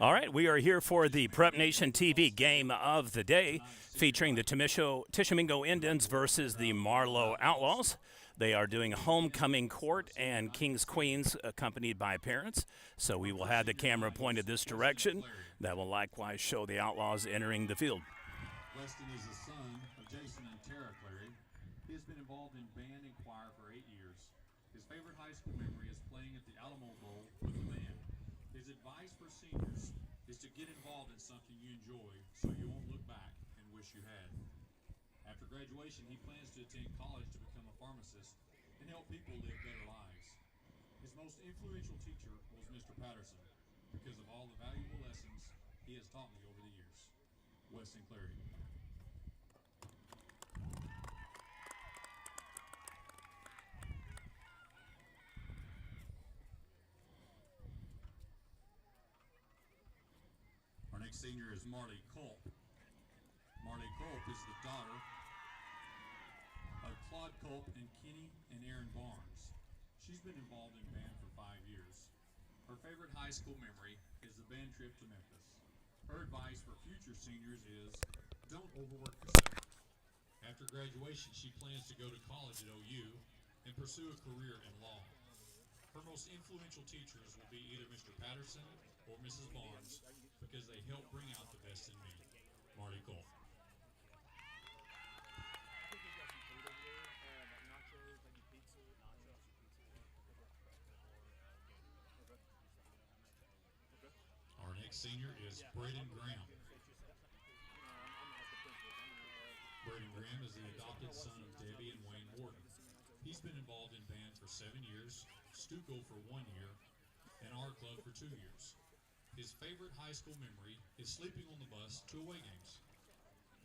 All right, we are here for the Prep Nation TV game of the day, featuring the Tishomingo Indians versus the Marlow Outlaws. They are doing homecoming court and Kings Queens accompanied by parents. So we will have the camera pointed this direction. That will likewise show the Outlaws entering the field. Weston is the son of Jason and Tara Clary. He has been involved in band and choir for 8 years. His favorite high school memory is playing at the Alamo Bowl with the band. His advice for seniors is to get involved in something you enjoy so you won't look back and wish you had. After graduation, he plans to attend college to become a pharmacist and help people live better lives. His most influential teacher was Mr. Patterson because of all the valuable lessons he has taught me over the years. Weston Clary. Our next senior is Marley Culp. Marley Culp is the daughter of Claude Culp and Kenny and Aaron Barnes. She's been involved in band for 5 years. Her favorite high school memory is the band trip to Memphis. Her advice for future seniors is, don't overwork yourself. After graduation, she plans to go to college at OU and pursue a career in law. Her most influential teachers will be either Mr. Patterson or Mrs. Barnes because they help bring out the best in me. Marty Cole. Our next senior is Braden Graham. Braden Graham is the adopted son of Debbie and Wayne Warden. He's been involved in band for 7 years, Stuco for 1 year, and our club for 2 years. His favorite high school memory is sleeping on the bus to away games.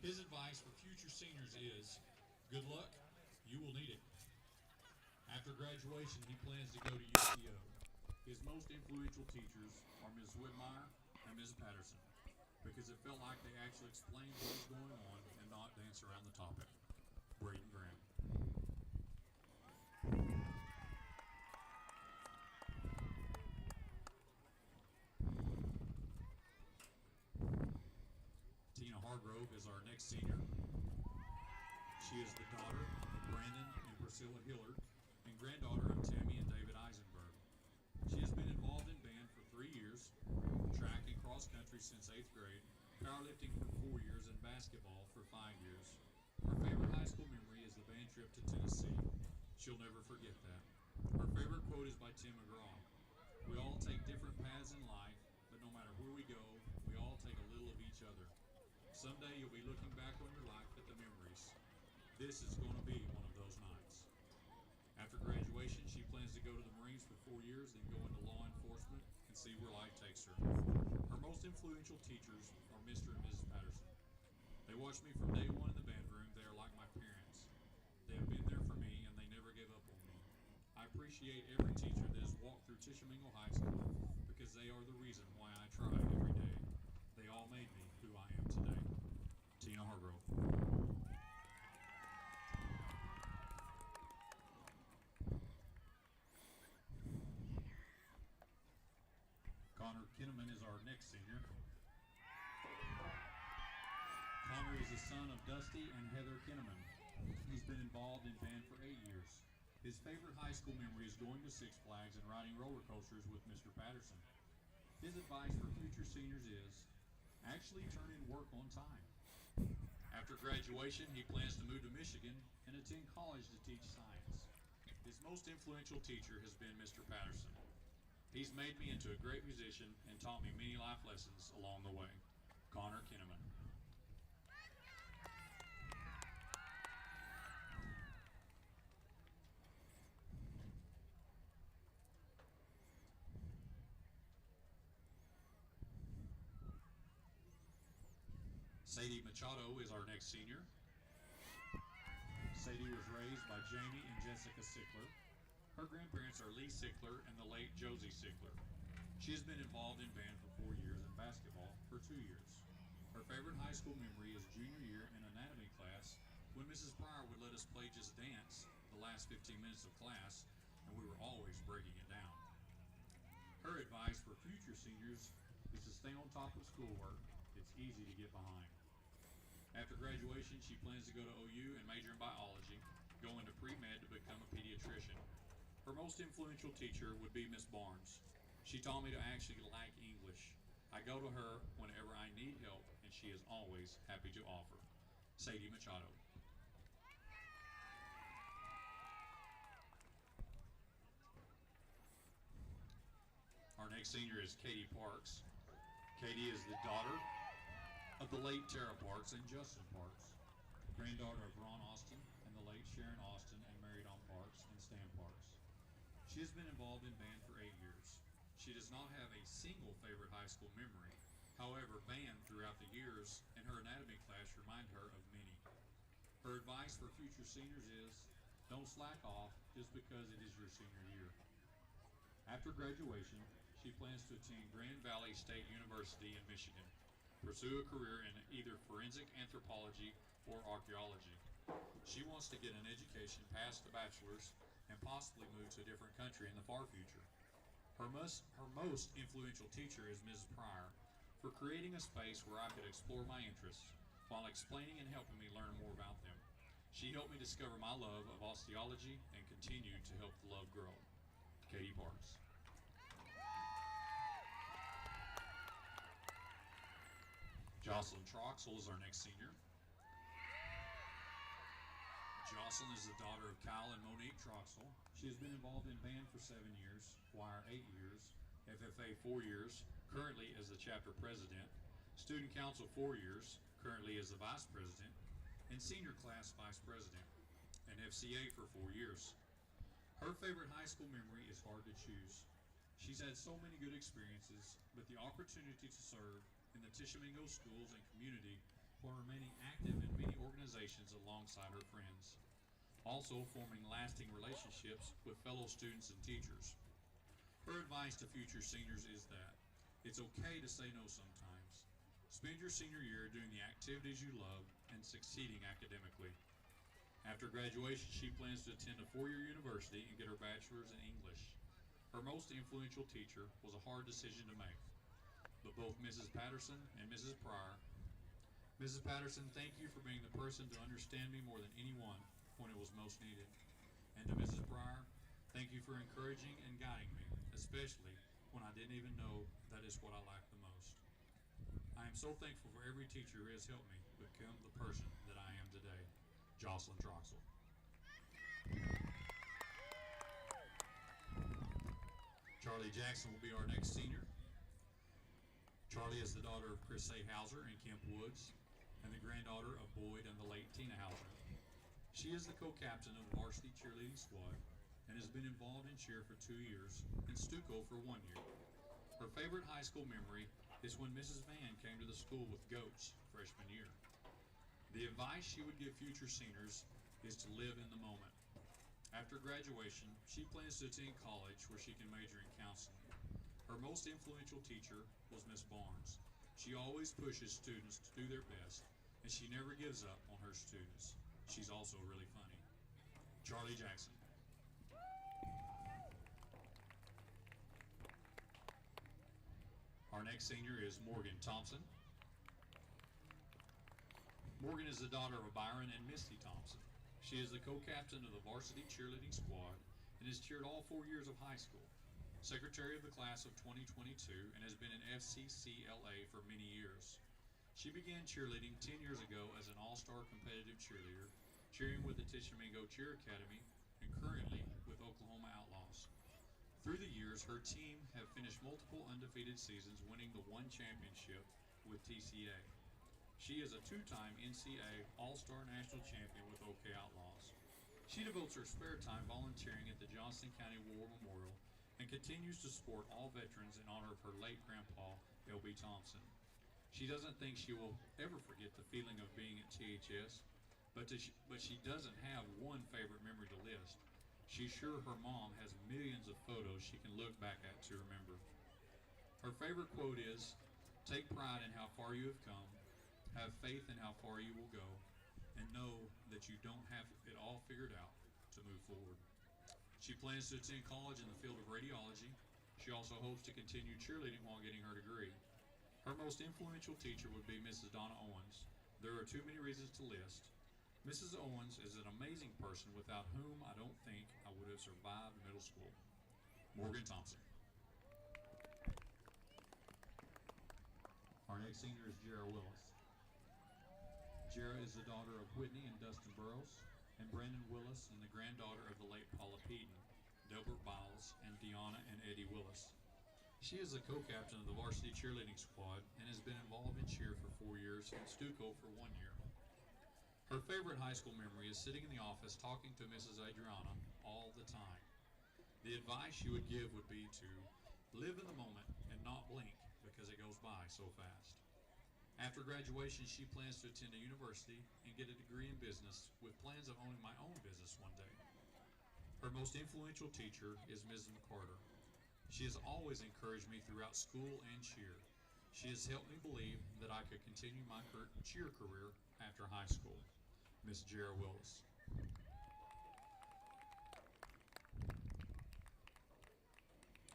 His advice for future seniors is, good luck, you will need it. After graduation, he plans to go to UCO. His most influential teachers are Ms. Whitmire and Ms. Patterson, because it felt like they actually explained what was going on and not dance around the topic. Braden Graham. Tina Hargrove is our next senior. She is the daughter of Brandon and Priscilla Hillard and granddaughter of Tammy and David Eisenberg. She has been involved in band for 3 years, track and cross country since 8th grade, powerlifting for 4 years, and basketball for 5 years. Her favorite high school memory is the band trip to Tennessee. She'll never forget that. Her favorite quote is by Tim McGraw. We all take different paths in life, but no matter where we go, we all take a little of each other. Someday you'll be looking back on your life at the memories. This is going to be one of those nights. After graduation, she plans to go to the Marines for 4 years, then go into law enforcement and see where life takes her. Her most influential teachers are Mr. and Mrs. Patterson. They watched me from day one in the band room. They are like my parents. They have been there for me, and they never gave up on me. I appreciate every teacher that has walked through Tishomingo High School because they are the reason why I try every day. They all made me who I am today. Tina Hargrove. Connor Kinnaman is our next senior. Connor is the son of Dusty and Heather Kinnaman. He's been involved in band for 8 years. His favorite high school memory is going to Six Flags and riding roller coasters with Mr. Patterson. His advice for future seniors is, actually turn in work on time. After graduation, he plans to move to Michigan and attend college to teach science. His most influential teacher has been Mr. Patterson. He's made me into a great musician and taught me many life lessons along the way. Connor Kinnaman. Sadie Machado is our next senior. Sadie was raised by Jamie and Jessica Sickler. Her grandparents are Lee Sickler and the late Josie Sickler. She has been involved in band for 4 years and basketball for 2 years. Her favorite high school memory is junior year in anatomy class when Mrs. Pryor would let us play just dance the last 15 minutes of class, and we were always breaking it down. Her advice for future seniors is to stay on top of schoolwork. It's easy to get behind. After graduation, she plans to go to OU and major in biology, go into pre-med to become a pediatrician. Her most influential teacher would be Miss Barnes. She taught me to actually like English. I go to her whenever I need help, and she is always happy to offer. Sadie Machado. Our next senior is Katie Parks. Katie is the daughter of the late Tara Parks and Justin Parks, granddaughter of Ron Austin and the late Sharon Austin and Mary Dawn Parks and Stan Parks. She has been involved in band for 8 years. She does not have a single favorite high school memory. However, band throughout the years and her anatomy class remind her of many. Her advice for future seniors is, don't slack off just because it is your senior year. After graduation, she plans to attend Grand Valley State University in Michigan, pursue a career in either forensic anthropology or archaeology. She wants to get an education past the bachelor's and possibly move to a different country in the far future. Her most influential teacher is Mrs. Pryor for creating a space where I could explore my interests while explaining and helping me learn more about them. She helped me discover my love of osteology and continued to help the love grow. Katie Parks. Jocelyn Troxel is our next senior. Jocelyn is the daughter of Kyle and Monique Troxel. She has been involved in band for 7 years, choir 8 years, FFA 4 years, currently as the chapter president, student council 4 years, currently as the vice president, and senior class vice president, and FCA for 4 years. Her favorite high school memory is hard to choose. She's had so many good experiences, but the opportunity to serve in the Tishomingo schools and community while remaining active in many organizations alongside her friends. Also forming lasting relationships with fellow students and teachers. Her advice to future seniors is that it's okay to say no sometimes. Spend your senior year doing the activities you love and succeeding academically. After graduation, she plans to attend a 4-year university and get her bachelor's in English. Her most influential teacher was a hard decision to make, but both Mrs. Patterson and Mrs. Pryor. Mrs. Patterson, thank you for being the person to understand me more than anyone when it was most needed. And to Mrs. Pryor, thank you for encouraging and guiding me, especially when I didn't even know that is what I lacked the most. I am so thankful for every teacher who has helped me become the person that I am today. Jocelyn Troxel. Charlie Jackson will be our next senior. Charlie is the daughter of Chris A. Hauser and Kemp Woods, and the granddaughter of Boyd and the late Tina Hauser. She is the co-captain of the varsity cheerleading squad and has been involved in cheer for 2 years and Stuco for 1 year. Her favorite high school memory is when Mrs. Van came to the school with goats freshman year. The advice she would give future seniors is to live in the moment. After graduation, she plans to attend college where she can major in counseling. Her most influential teacher was Miss Barnes. She always pushes students to do their best, and she never gives up on her students. She's also really funny. Charlie Jackson. Our next senior is Morgan Thompson. Morgan is the daughter of Byron and Misty Thompson. She is the co-captain of the varsity cheerleading squad and has cheered all 4 years of high school, secretary of the class of 2022, and has been an FCCLA for many years. She began cheerleading 10 years ago as an all-star competitive cheerleader, cheering with the Tishomingo Cheer Academy and currently with Oklahoma Outlaws. Through the years, her team have finished multiple undefeated seasons, winning the one championship with TCA. She is a 2-time NCAA All-Star National Champion with OK Outlaws. She devotes her spare time volunteering at the Johnson County War Memorial and continues to support all veterans in honor of her late grandpa, L.B. Thompson. She doesn't think she will ever forget the feeling of being at THS, but she doesn't have one favorite memory to list. She's sure her mom has millions of photos she can look back at to remember. Her favorite quote is, "Take pride in how far you have come, have faith in how far you will go, and know that you don't have it all figured out to move forward." She plans to attend college in the field of radiology, She also hopes to continue cheerleading while getting her degree. Her most influential teacher would be Mrs. Donna Owens. There are too many reasons to list. Mrs. Owens is an amazing person without whom I don't think I would have survived middle school. Morgan Thompson. Our next senior is Jara Willis. Jara is the daughter of Whitney and Dustin Burrows, and Brandon Willis, and the granddaughter of the late Paula Peden, Delbert Biles, and Deanna and Eddie Willis. She is the co-captain of the varsity cheerleading squad and has been involved in cheer for 4 years and Stuco for 1 year. Her favorite high school memory is sitting in the office talking to Mrs. Adriana all the time. The advice she would give would be to live in the moment and not blink because it goes by so fast. After graduation, she plans to attend a university and get a degree in business with plans of owning my own business one day. Her most influential teacher is Mrs. McCarter. She has always encouraged me throughout school and cheer. She has helped me believe that I could continue my cheer career after high school. Miss Jara Willis.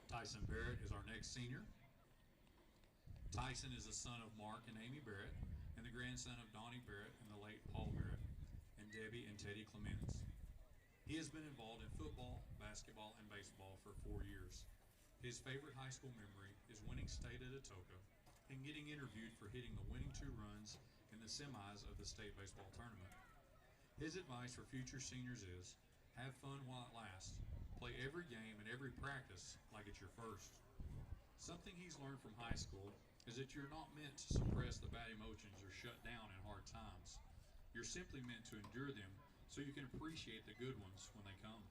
Tyson Barrett is our next senior. Tyson is the son of Mark and Amy Barrett, and the grandson of Donnie Barrett and the late Paul Barrett, and Debbie and Teddy Clemens. He has been involved in football, basketball, and baseball for 4 years. His favorite high school memory is winning state at Atoka and getting interviewed for hitting the winning 2 runs in the semis of the state baseball tournament. His advice for future seniors is, have fun while it lasts. Play every game and every practice like it's your first. Something he's learned from high school is that you're not meant to suppress the bad emotions or shut down in hard times. You're simply meant to endure them so you can appreciate the good ones when they come.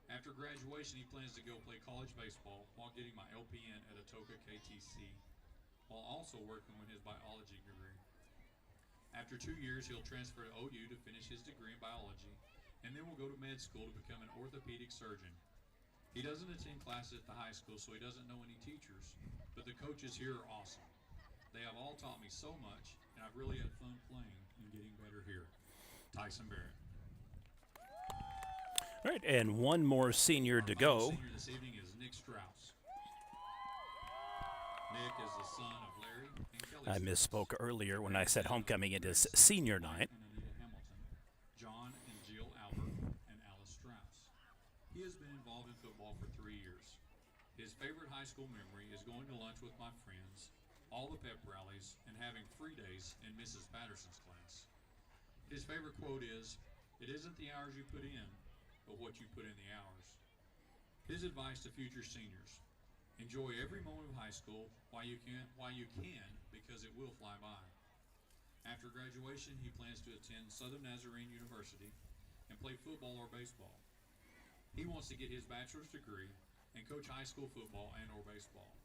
After graduation, he plans to go play college baseball while getting my LPN at Atoka KTC, while also working on his biology degree. After 2 years, he'll transfer to OU to finish his degree in biology, and then will go to med school to become an orthopedic surgeon. He doesn't attend classes at the high school, so he doesn't know any teachers, but the coaches here are awesome. They have all taught me so much, and I've really had fun playing and getting better here. Tyson Barrett. All right, and one more senior to go. Senior this evening is Nick Strauss. Nick is the son of Larry and Kelly I misspoke earlier when I said homecoming. It is senior night. and Anita Hamilton, John and Jill Albert, and Alice Strauss. He has been involved in football for 3 years. His favorite high school memory is going to lunch with my friends, all the pep rallies, and having free days in Mrs. Patterson's class. His favorite quote is, "It isn't the hours you put in, but what you put in the hours." His advice to future seniors: enjoy every moment of high school while you can, because it will fly by. After graduation, he plans to attend Southern Nazarene University and play football or baseball. He wants to get his bachelor's degree and coach high school football and or baseball.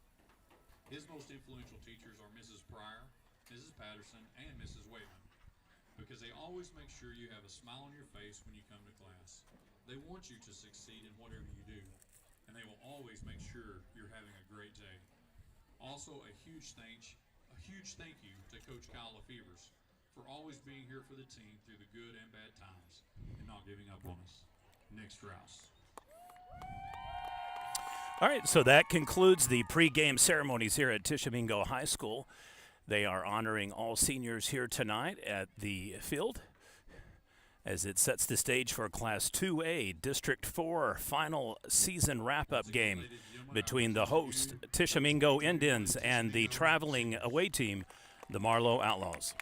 His most influential teachers are Mrs. Pryor, Mrs. Patterson, and Mrs. Waitman, because they always make sure you have a smile on your face when you come to class. They want you to succeed in whatever you do, and they will always make sure you're having a great day. Also, a huge thank you to Coach Kyle Lefevers for always being here for the team through the good and bad times and not giving up on us. Nick Strauss. All right, so that concludes the pregame ceremonies here at Tishomingo High School. They are honoring all seniors here tonight at the field as it sets the stage for Class 2A District 4 final season wrap-up game between the host Tishomingo Indians and the traveling away team, the Marlow Outlaws.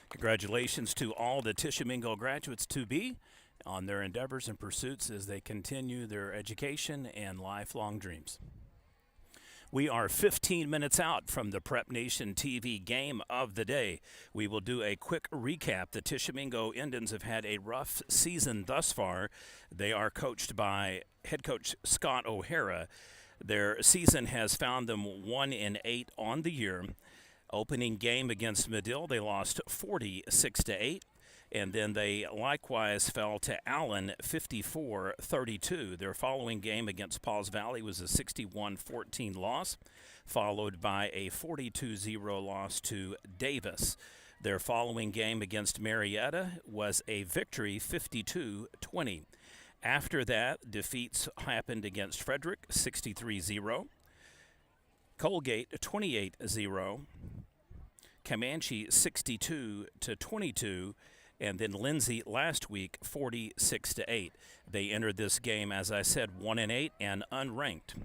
Congratulations to all the Tishomingo graduates to be on their endeavors and pursuits as they continue their education and lifelong dreams. We are 15 minutes out from the Prep Nation TV game of the day. We will do a quick recap. The Tishomingo Indians have had a rough season thus far. They are coached by head coach Scott O'Hara. Their season has found them 1-8 on the year. Opening game against Medill, they lost 46-8. And then they likewise fell to Allen 54-32. Their following game against Pauls Valley was a 61-14 loss, followed by a 42-0 loss to Davis. Their following game against Marietta was a victory 52-20. After that, defeats happened against Frederick, 63-0. Colgate, 28-0. Comanche, 62-22. And then Lindsay last week, 46-8. They entered this game, as I said, 1-8 and unranked.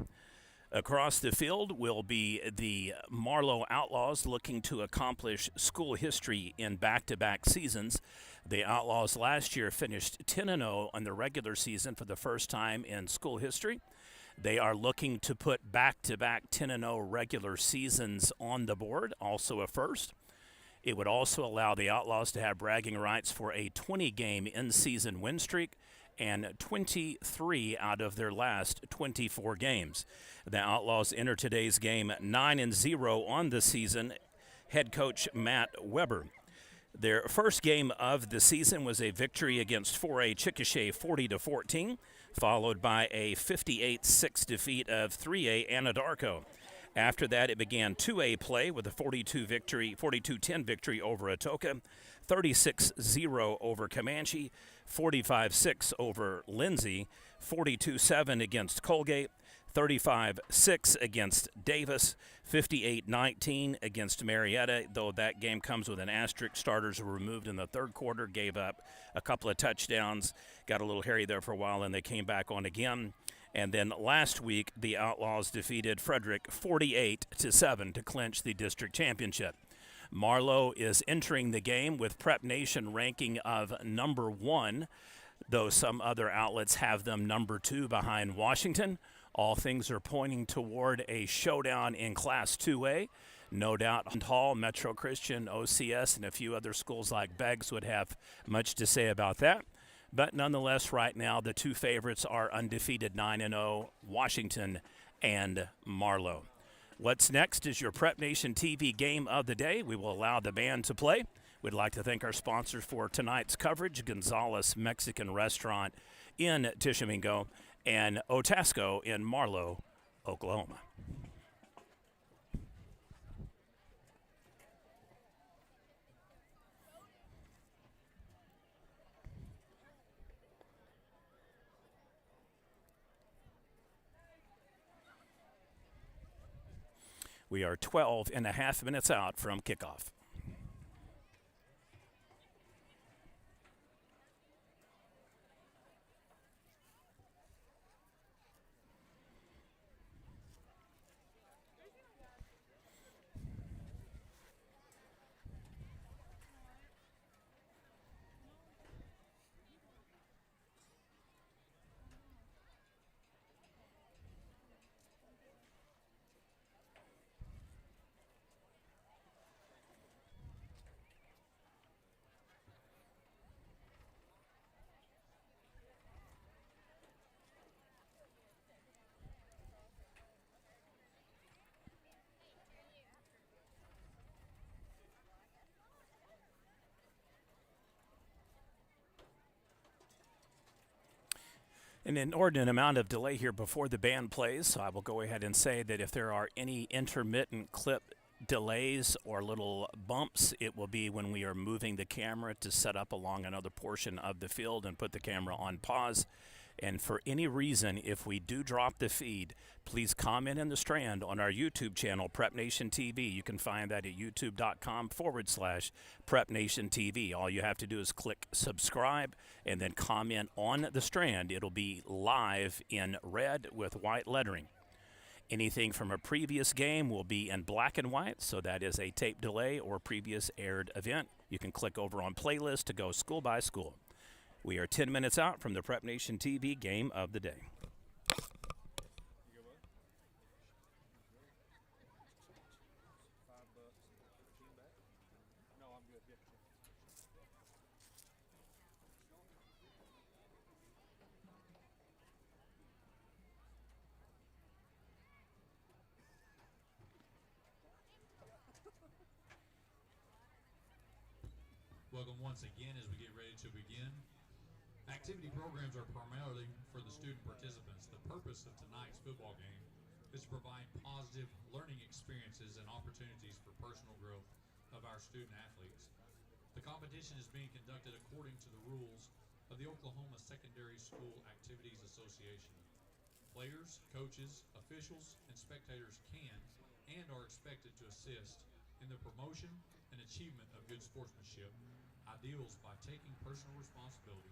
Across the field will be the Marlow Outlaws looking to accomplish school history in back-to-back seasons. The Outlaws last year finished 10-0 on the regular season for the first time in school history. They are looking to put back-to-back 10-0 regular seasons on the board, also a first. It would also allow the Outlaws to have bragging rights for a 20-game in-season win streak and 23 out of their last 24 games. The Outlaws enter today's game 9-0 on the season. Head coach Matt Weber. Their first game of the season was a victory against 4A Chickasha 40-14, followed by a 58-6 defeat of 3A Anadarko. After that, it began 2A play with a 42-10 victory over Atoka, 36-0 over Comanche, 45-6 over Lindsay, 42-7 against Colgate, 35-6 against Davis, 58-19 against Marietta, though that game comes with an asterisk. Starters were removed in the third quarter, gave up a couple of touchdowns, got a little hairy there for a while, and they came back on again. And then last week, the Outlaws defeated Frederick 48-7 to clinch the district championship. Marlow is entering the game with Prep Nation ranking of number 1, though some other outlets have them number 2 behind Washington. All things are pointing toward a showdown in Class 2A. No doubt Hall, Metro Christian, OCS, and a few other schools like Beggs would have much to say about that. But nonetheless, right now, the two favorites are undefeated 9-0, Washington and Marlow. What's next is your Prep Nation TV game of the day. We will allow the band to play. We'd like to thank our sponsors for tonight's coverage, Gonzalez Mexican Restaurant in Tishomingo and Otasco in Marlow, Oklahoma. We are 12 and a half minutes out from kickoff. An inordinate amount of delay here before the band plays, so I will go ahead and say that if there are any intermittent clip delays or little bumps, it will be when we are moving the camera to set up along another portion of the field and put the camera on pause. And for any reason, if we do drop the feed, please comment in the strand on our YouTube channel, Prep Nation TV. You can find that at youtube.com/Prep Nation TV. All you have to do is click subscribe and then comment on the strand. It'll be live in red with white lettering. Anything from a previous game will be in black and white, so that is a tape delay or previous aired event. You can click over on playlist to go school by school. We are 10 minutes out from the Prep Nation TV game of the day. Welcome once again as we get ready to begin. Activity programs are primarily for the student participants. The purpose of tonight's football game is to provide positive learning experiences and opportunities for personal growth of our student athletes. The competition is being conducted according to the rules of of the Oklahoma Secondary School Activities Association. Players, coaches, officials, and spectators can and are expected to assist in the promotion and achievement of good sportsmanship ideals by taking personal responsibility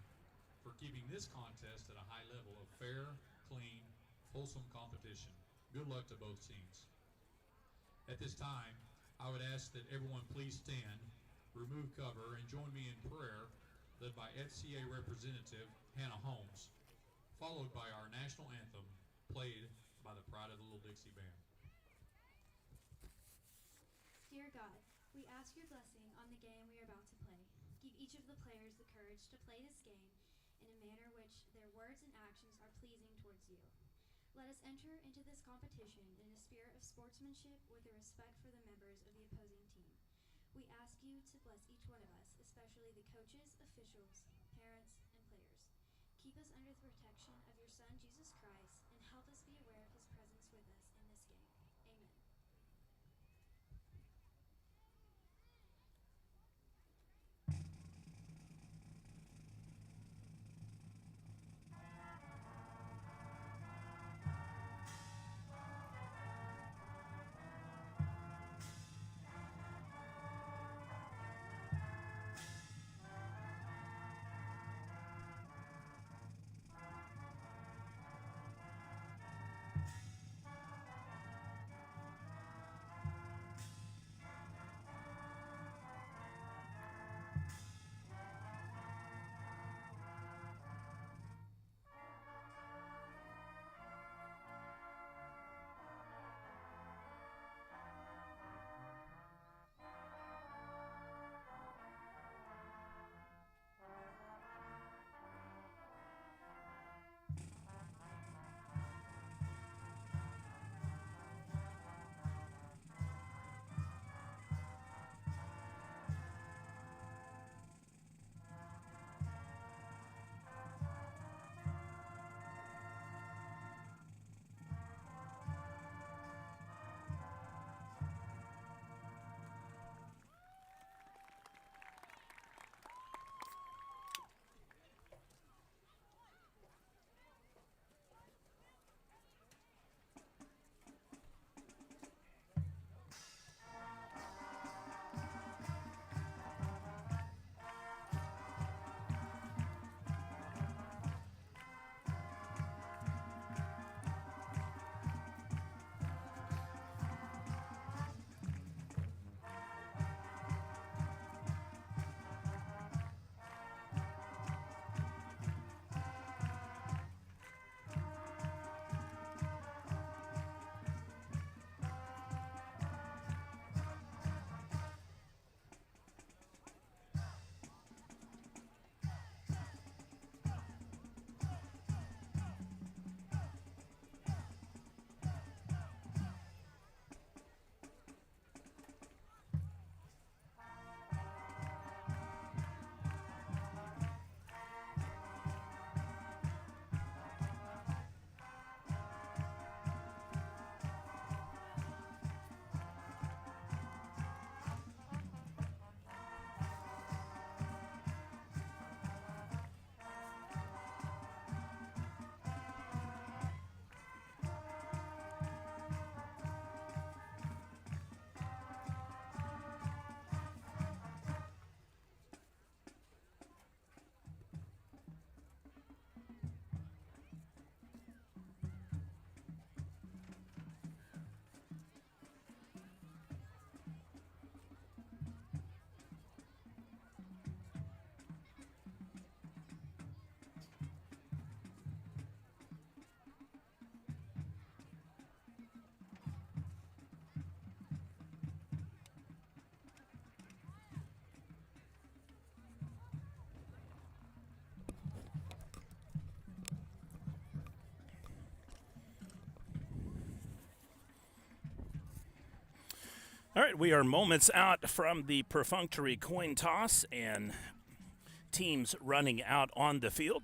for keeping this contest at a high level of fair, clean, wholesome competition. Good luck to both teams. At this time, I would ask that everyone please stand, remove cover, and join me in prayer led by FCA Representative Hannah Holmes, followed by our national anthem played by the Pride of the Little Dixie Band. Dear God, we ask your blessing on the game we are about to play. Give each of the players the courage to play this game in a manner which their words and actions are pleasing towards you. Let us enter into this competition in a spirit of sportsmanship with a respect for the members of the opposing team. We ask you to bless each one of us, especially the coaches, officials, parents, and players. Keep us under the protection of your Son, Jesus Christ, and help us be aware of his presence with us in this game. Amen. All right, we are moments out from the perfunctory coin toss and teams running out on the field.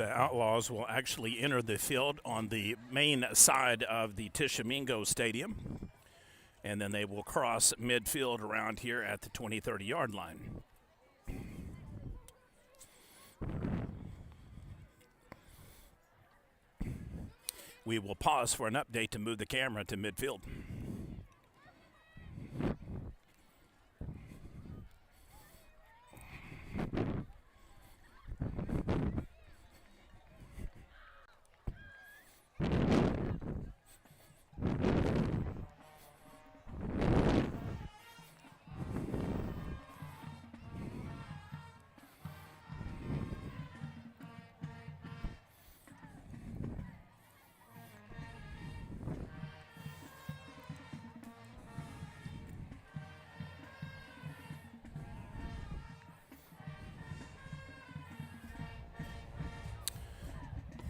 The Outlaws will actually enter the field on the main side of the Tishomingo Stadium, and then they will cross midfield around here at the 20-30 yard line. We will pause for an update to move the camera to midfield.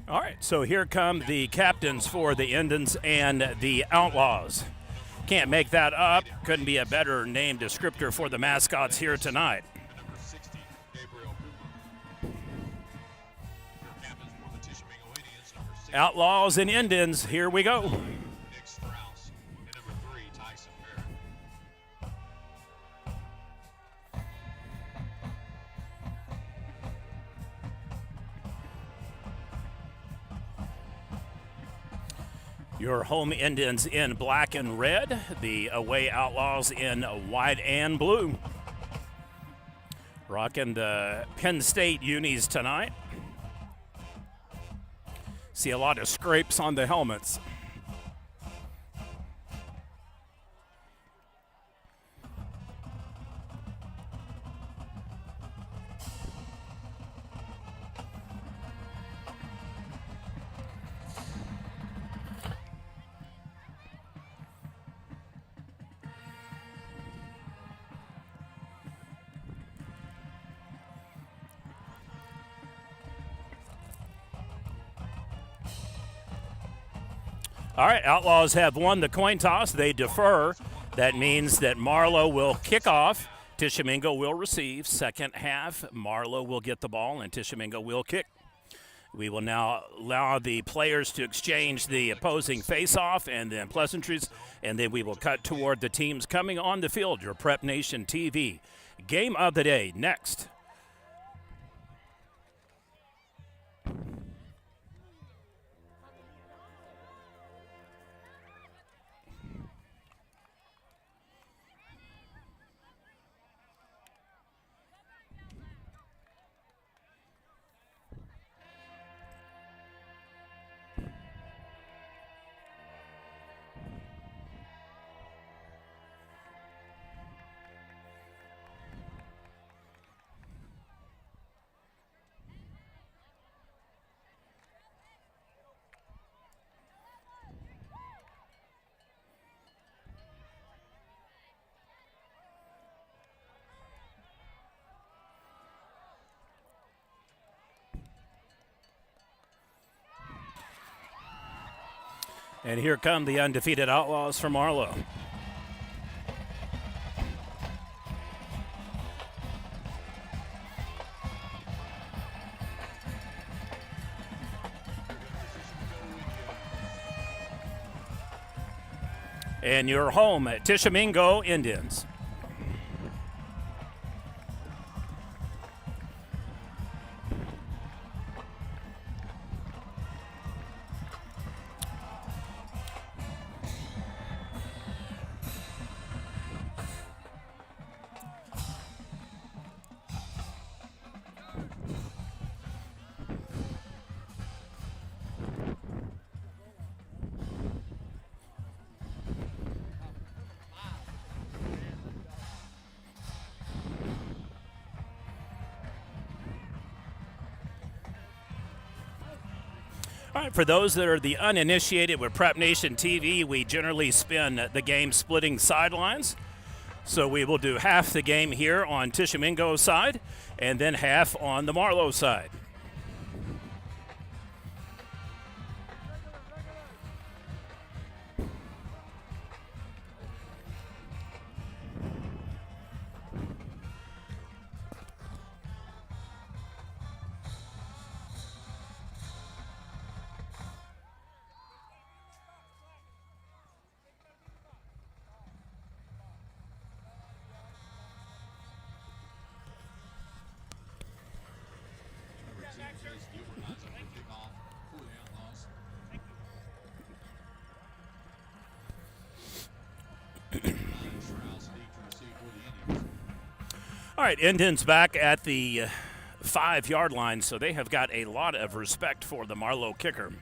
All right, so here come the captains for the Indians and the Outlaws. Can't make that up. Couldn't be a better name descriptor for the mascots here tonight. Number 60, Gabriel Cooper. Your captains for the Tishomingo Indians, number 6, Outlaws and Indians, here we go. Nick Strauss, and number 3, Tyson Barrett. Your home Indians in black and red, the away Outlaws in white and blue. Rocking the Penn State unis tonight. See a lot of scrapes on the helmets. All right, Outlaws have won the coin toss. They defer. That means that Marlow will kick off. Tishomingo will receive. Second half, Marlow will get the ball, and Tishomingo will kick. We will now allow the players to exchange the opposing face-off and then pleasantries, and then we will cut toward the teams coming on the field. Your Prep Nation TV game of the day next. And here come the undefeated Outlaws from Marlow. And your home at Tishomingo Indians. All right, for those that are the uninitiated with Prep Nation TV, we generally spin the game splitting sidelines. So we will do half the game here on Tishomingo's side and then half on the Marlow side. All right, Indians back at the 5-yard line, so they have got a lot of respect for the Marlow kicker.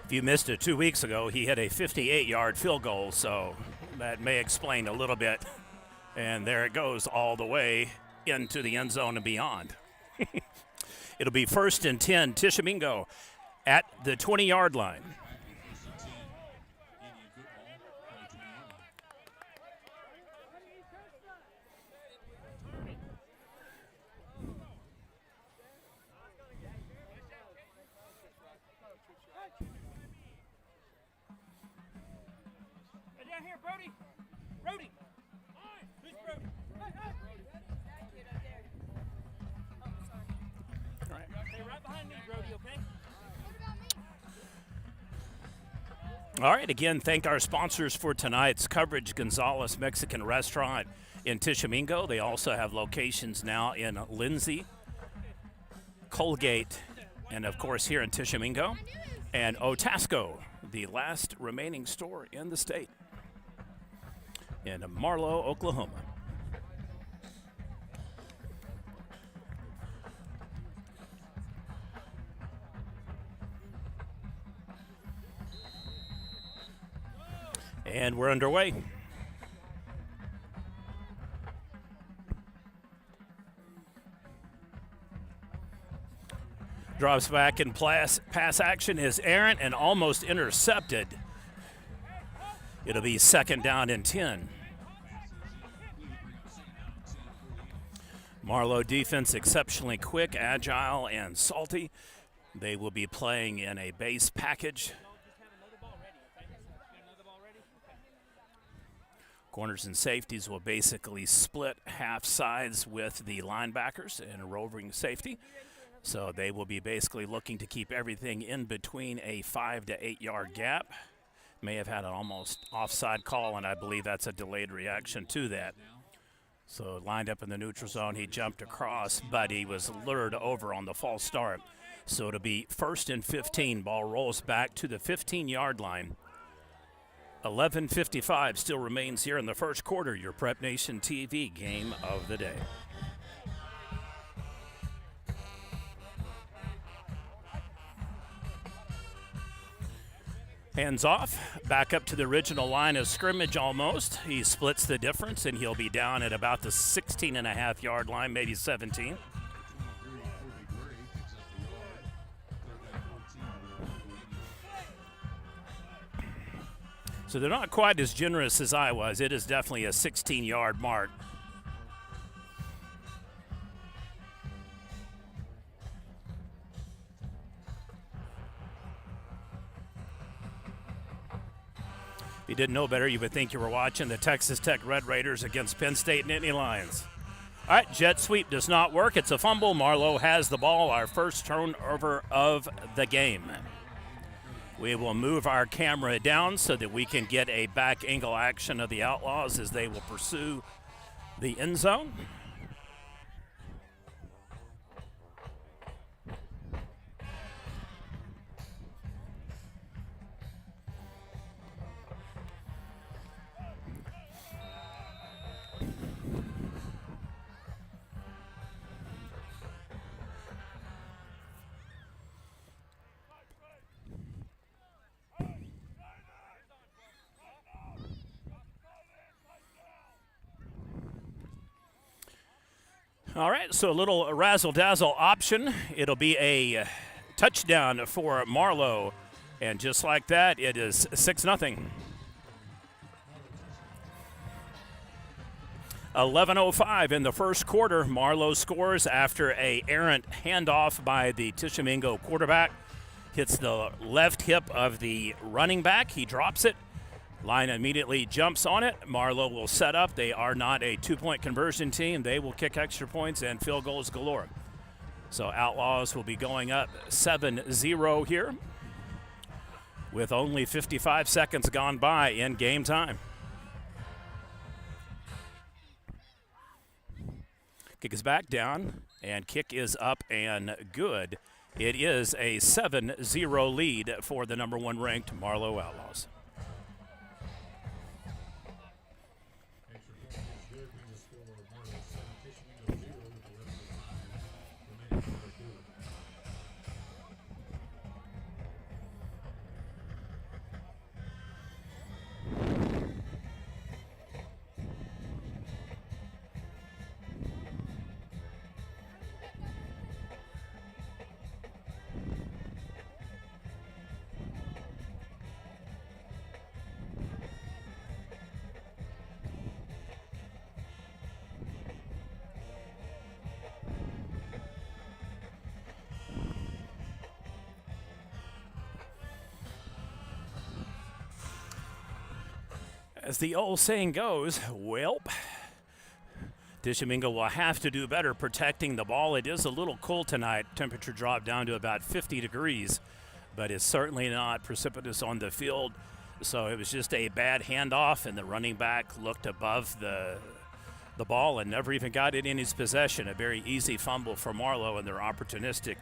If you missed it 2 weeks ago, he hit a 58-yard field goal, so that may explain a little bit. And there it goes all the way into the end zone and beyond. It'll be 1st and 10, Tishomingo at the 20-yard line. Down here, Brody. Brody. Who's Brody? All right. Stay right behind me, Brody, okay? All right, again, thank our sponsors for tonight's coverage, Gonzalez Mexican Restaurant in Tishomingo. They also have locations now in Lindsay, Colgate, and, of course, here in Tishomingo, and Otasco, the last remaining store in the state, in Marlow, Oklahoma. And we're underway. Drops back in pass action is errant and almost intercepted. It'll be 2nd down and 10. Marlow defense exceptionally quick, agile, and salty. They will be playing in a base package. Corners and safeties will basically split half sides with the linebackers and a roving safety. So they will be basically looking to keep everything in between a 5 to 8 yard gap. May have had an almost offside call, and I believe that's a delayed reaction to that. So lined up in the neutral zone, he jumped across, but he was lured over on the false start. So it'll be 1st and 15. Ball rolls back to the 15-yard line. 11:55 still remains here in the first quarter. Your Prep Nation TV game of the day. Hands off, back up to the original line of scrimmage almost. He splits the difference, and he'll be down at about the 16.5-yard line, maybe 17. So they're not quite as generous as I was. It is definitely a 16-yard mark. If you didn't know better, you would think you were watching the Texas Tech Red Raiders against Penn State Nittany Lions. All right, jet sweep does not work. It's a fumble. Marlow has the ball, our first turnover of the game. We will move our camera down so that we can get a back angle action of the Outlaws as they will pursue the end zone. All right, so a little razzle-dazzle option. It'll be a touchdown for Marlow. And just like that, it is 6-0. 11:05 in the first quarter. Marlow scores after a errant handoff by the Tishomingo quarterback. Hits the left hip of the running back. He drops it. Line immediately jumps on it. Marlow will set up. They are not a two-point conversion team. They will kick extra points and field goals galore. So Outlaws will be going up 7-0 here with only 55 seconds gone by in game time. Kick is back down, and kick is up and good. It is a 7-0 lead for the number 1 ranked Marlow Outlaws. Extra point is good. Brings the score of Marlow 7, Tishomingo 0 with 11:05 remaining in the quarter. As the old saying goes, welp, Tishomingo will have to do better protecting the ball. It is a little cool tonight. Temperature dropped down to about 50 degrees, but it's certainly not precipitous on the field. So it was just a bad handoff, and the running back looked above the ball and never even got it in his possession. A very easy fumble for Marlow and their opportunistic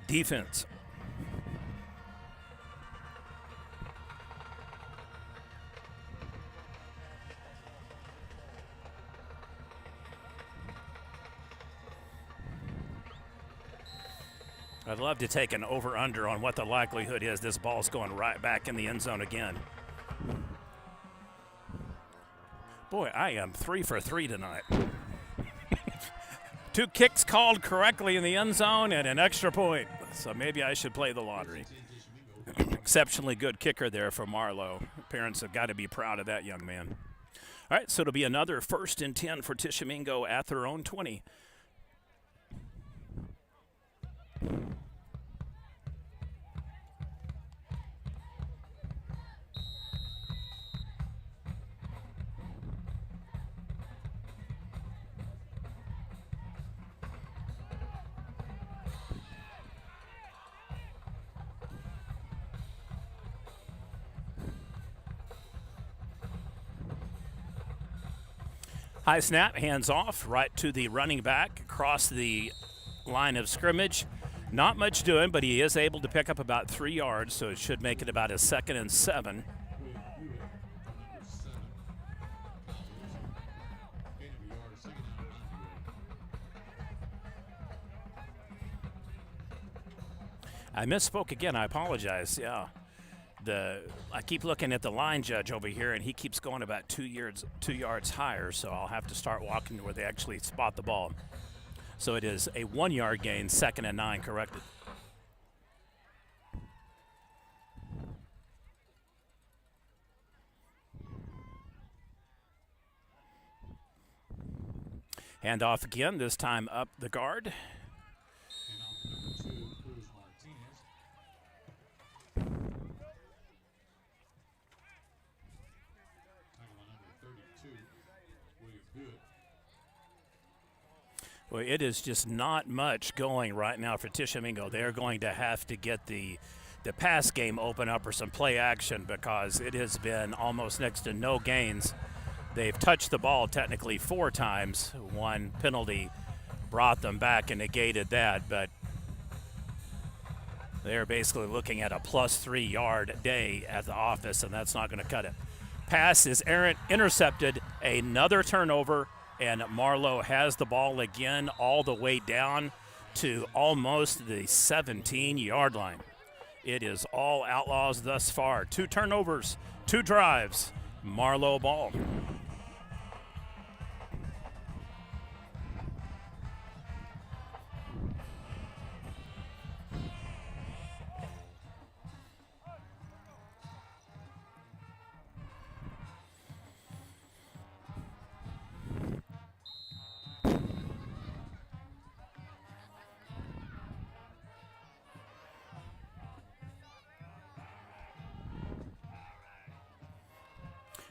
defense. I'd love to take an over-under on what the likelihood is this ball's going right back in the end zone again. Boy, I am 3 for 3 tonight. 2 kicks called correctly in the end zone and an extra point. So maybe I should play the lottery. Exceptionally good kicker there for Marlow. Parents have got to be proud of that young man. All right, so it'll be another 1st and 10 for Tishomingo at their own 20. High snap, hands off, right to the running back, across the line of scrimmage. Not much doing, but he is able to pick up about 3 yards, so it should make it about a 2nd and 7. I misspoke again, I apologize, yeah. I keep looking at the line judge over here, and he keeps going about 2 yards higher, so I'll have to start walking to where they actually spot the ball. So it is a 1-yard gain, 2nd and 9 corrected. Hand off again, this time up the guard. Well, it is just not much going right now for Tishomingo. They're going to have to get the pass game open up or some play action because it has been almost next to no gains. They've touched the ball technically 4 times. 1 penalty brought them back and negated that, but they're basically looking at a +3 yard day at the office, and that's not going to cut it. Pass is errant, intercepted, another turnover, and Marlow has the ball again all the way down to almost the 17-yard line. It is all Outlaws thus far. 2 turnovers, 2 drives, Marlow ball.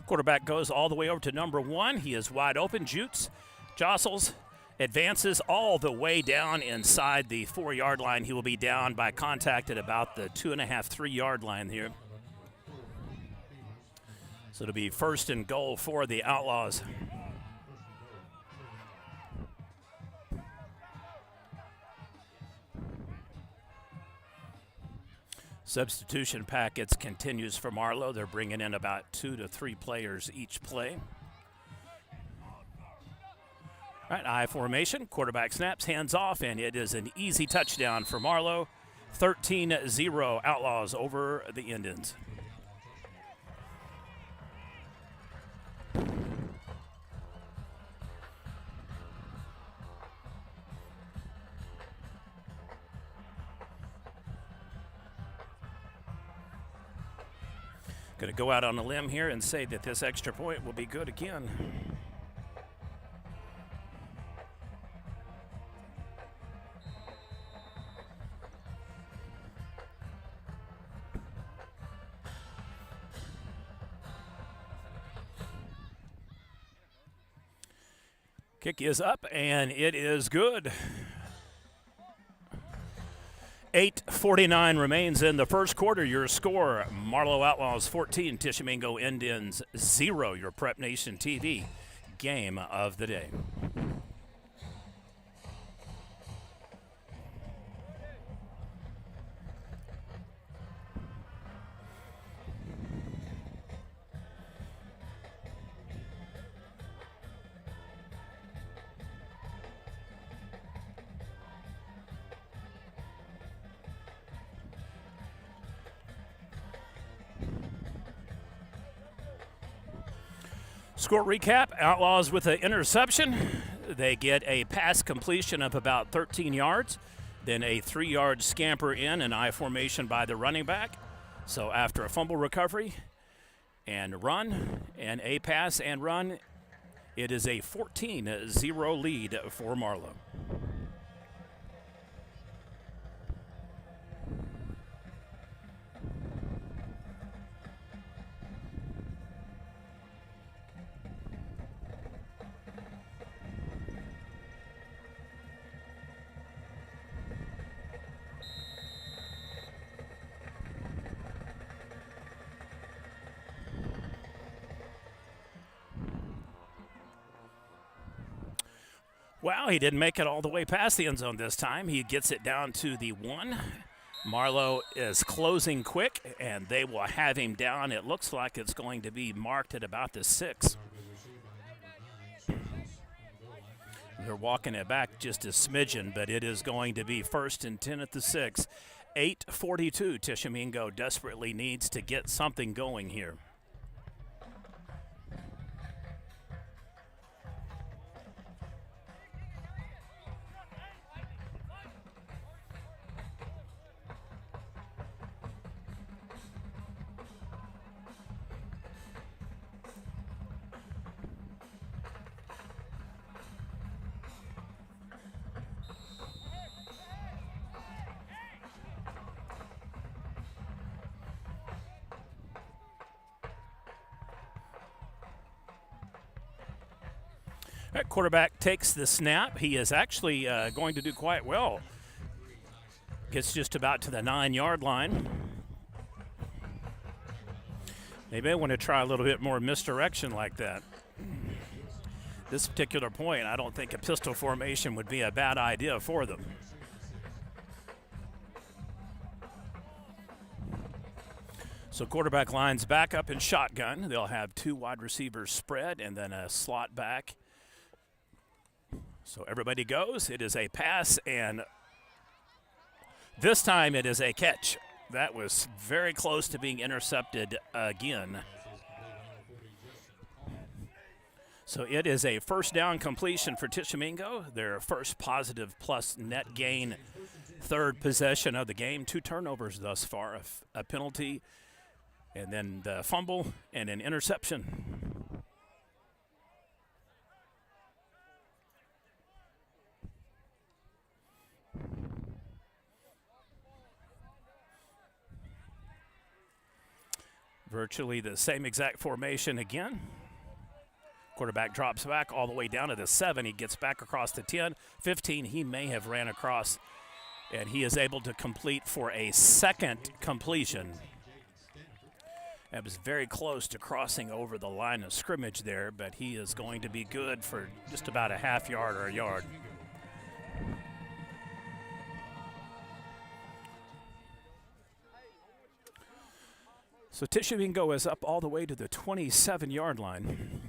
Quarterback goes all the way over to number 1. He is wide open, jutes, jostles, advances all the way down inside the 4-yard line. He will be down by contact at about the 2.5–3 line here. So it'll be 1st and goal for the Outlaws. Substitution packets continues for Marlow. They're bringing in about 2 to 3 players each play. All right, I formation, quarterback snaps, hands off, and it is an easy touchdown for Marlow. 13-0 Outlaws over the Indians. Going to go out on a limb here and say that this extra point will be good again. Kick is up, and it is good. 8:49 remains in the first quarter. Your score, Marlow Outlaws 14, Tishomingo Indians 0, your Prep Nation TV game of the day. Score recap, Outlaws with an interception. They get a pass completion of about 13 yards, then a 3-yard scamper in an I formation by the running back. So after a fumble recovery and run, and a pass and run, it is a 14-0 lead for Marlow. Well, he didn't make it all the way past the end zone this time. He gets it down to the 1. Marlow is closing quick, and they will have him down. It looks like it's going to be marked at about the 6. They're walking it back just a smidgen, but it is going to be 1st and 10 at the 6. 8:42, Tishomingo desperately needs to get something going here. That quarterback takes the snap. He is actually going to do quite well. Gets just about to the 9-yard line. They may want to try a little bit more misdirection like that. This particular point, I don't think a pistol formation would be a bad idea for them. So quarterback lines back up in shotgun. They'll have 2 wide receivers spread and then a slot back. So everybody goes. It is a pass, and this time it is a catch. That was very close to being intercepted again. So it is a first down completion for Tishomingo. Their first positive plus net gain, 3rd possession of the game. 2 turnovers thus far, a penalty, and then the fumble and an interception. Virtually the same exact formation again. Quarterback drops back all the way down to the 7. He gets back across the 10, 15. He may have ran across, and he is able to complete for a 2nd completion. That was very close to crossing over the line of scrimmage there, but he is going to be good for just about a half yard or a yard. So Tishomingo is up all the way to the 27-yard line.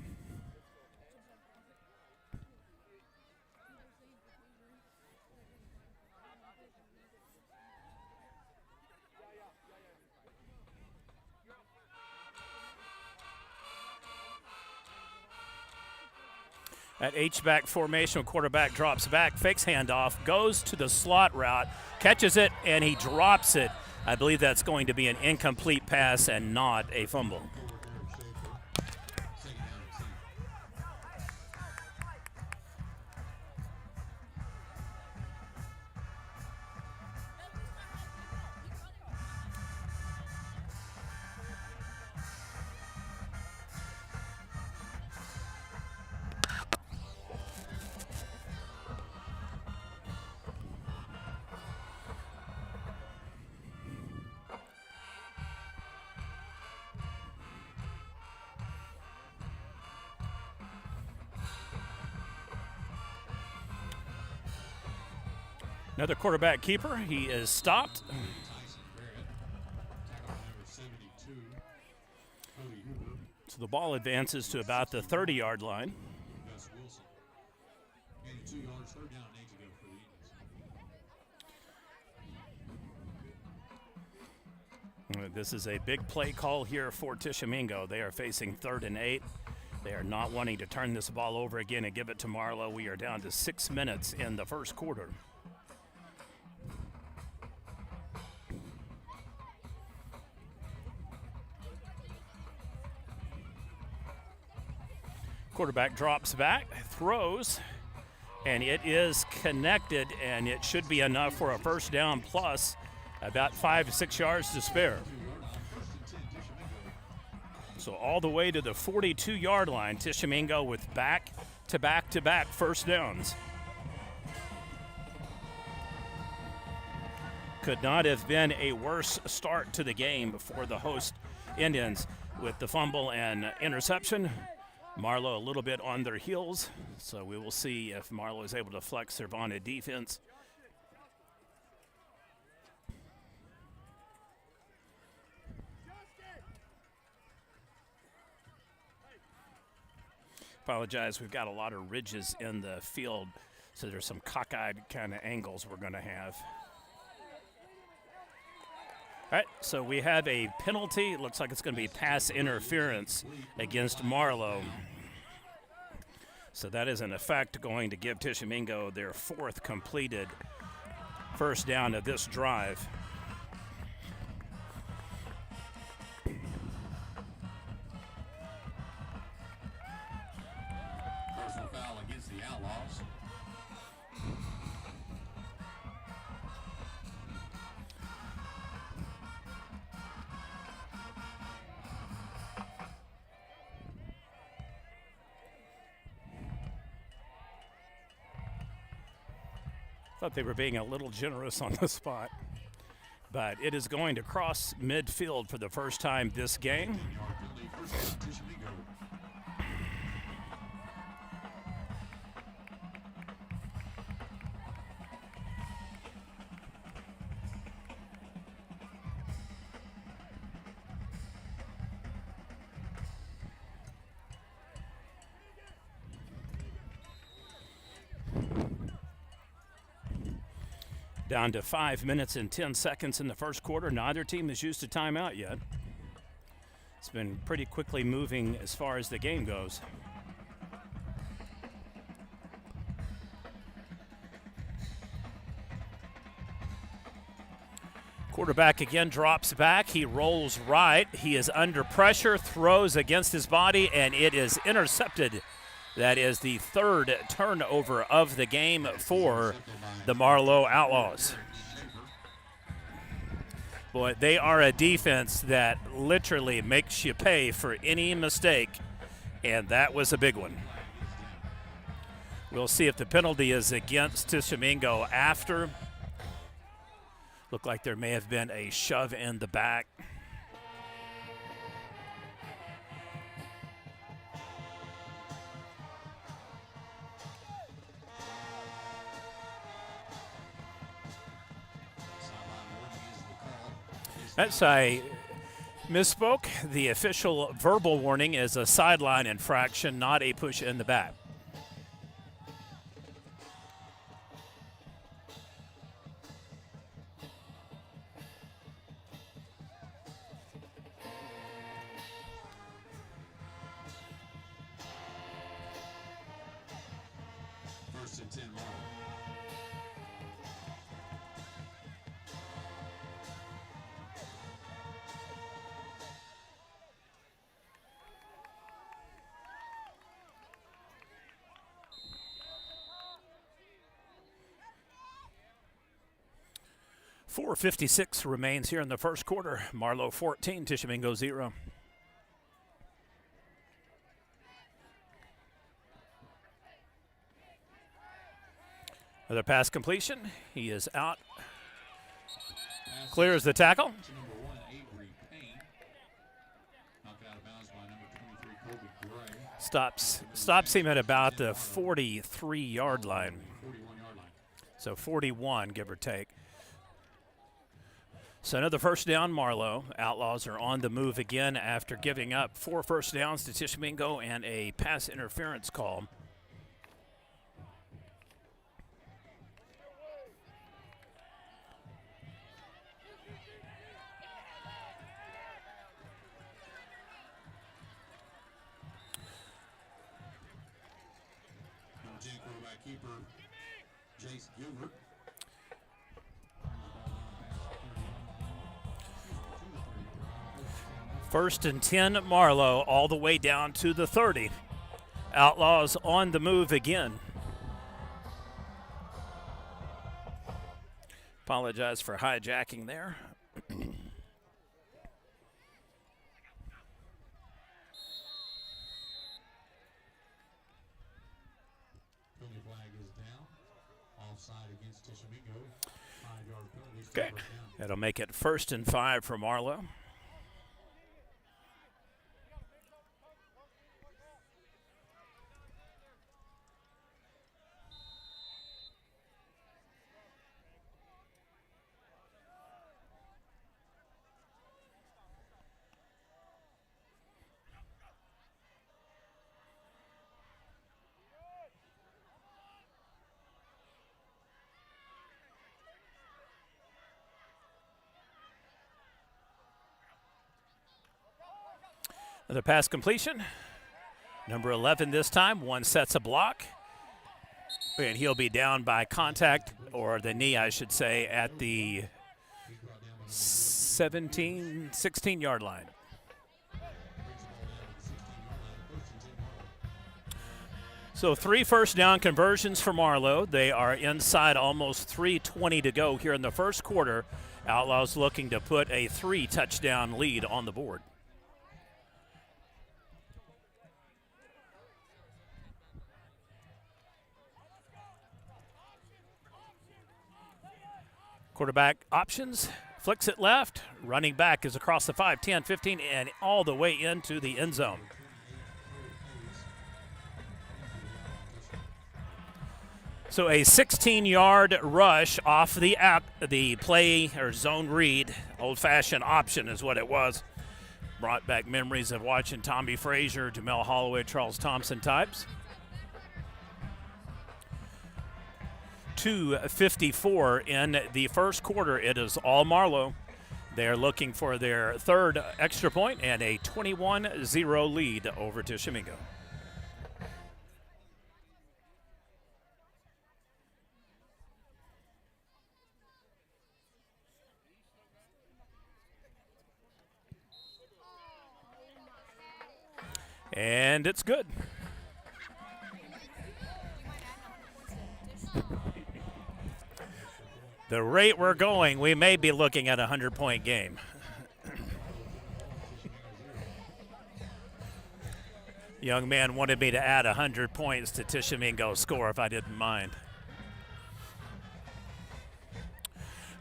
At H-back formation, quarterback drops back, fakes handoff, goes to the slot route, catches it, and he drops it. I believe that's going to be an incomplete pass and not a fumble. Another quarterback keeper. He is stopped. So the ball advances to about the 30-yard line. This is a big play call here for Tishomingo. They are facing 3rd and 8. They are not wanting to turn this ball over again and give it to Marlow. We are down to 6 minutes in the first quarter. Quarterback drops back, throws, and it is connected, and it should be enough for a first down plus about 5 to 6 yards to spare. So all the way to the 42-yard line, Tishomingo with back-to-back-to-back first downs. Could not have been a worse start to the game for the host Indians with the fumble and interception. Marlow a little bit on their heels, so we will see if Marlow is able to flex their vaunted defense. Apologize, we've got a lot of ridges in the field, so there's some cockeyed kind of angles we're going to have. All right, so we have a penalty. It looks like it's going to be pass interference against Marlow. So that is, in effect, going to give Tishomingo their 4th completed first down of this drive. Personal foul against the Outlaws. Thought they were being a little generous on the spot, but it is going to cross midfield for the first time this game. Down to 5 minutes and 10 seconds in the first quarter. Neither team has used a timeout yet. It's been pretty quickly moving as far as the game goes. Quarterback again drops back. He rolls right. He is under pressure, throws against his body, and it is intercepted. That is the 3rd turnover of the game for the Marlow Outlaws. Boy, they are a defense that literally makes you pay for any mistake, and that was a big one. We'll see if the penalty is against Tishomingo after. Looked like there may have been a shove in the back. That's a Misspoke. The official verbal warning is a sideline infraction, not a push in the back. First and 10 Marlow. .456 remains here in the first quarter. Marlow 14, Tishomingo 0. Another pass completion. He is out. Clears the tackle. To number 1, Avery Payne. Knocked out of bounds by number 23, Kobe Gray. Stops him at about the 43-yard line. 41-yard line. So 41, give or take. So another first down, Marlow. Outlaws are on the move again after giving up 4 first downs to Tishomingo and a pass interference call. Number 10 quarterback keeper, Jace Gilbert. First and 10, Marlow, all the way down to the 30. Outlaws on the move again. Apologize for hijacking there. Penalty flag is down. Offside against Tishomingo. 5-yard penalty. Still Okay, first down. that'll make it 1st and 5 for Marlow. The pass completion. Number 11 this time. One sets a block. And he'll be down by contact, or the knee, I should say, at the 16-yard line. So 3 first down conversions for Marlow. They are inside almost 3:20 to go here in the first quarter. Outlaws looking to put a 3-touchdown lead on the board. Quarterback options, flicks it left. Running back is across the 5, 10, 15, and all the way into the end zone. So a 16-yard rush off the play or zone read. Old-fashioned option is what it was. Brought back memories of watching Tommy Frazier, Jamel Holloway, Charles Thompson types. 2:54 in the first quarter. It is all Marlow. They're looking for their 3rd extra point and a 21-0 lead over Tishomingo. And it's good. The rate we're going, we may be looking at a 100-point game. Young man wanted me to add 100 points to Tishomingo's score if I didn't mind.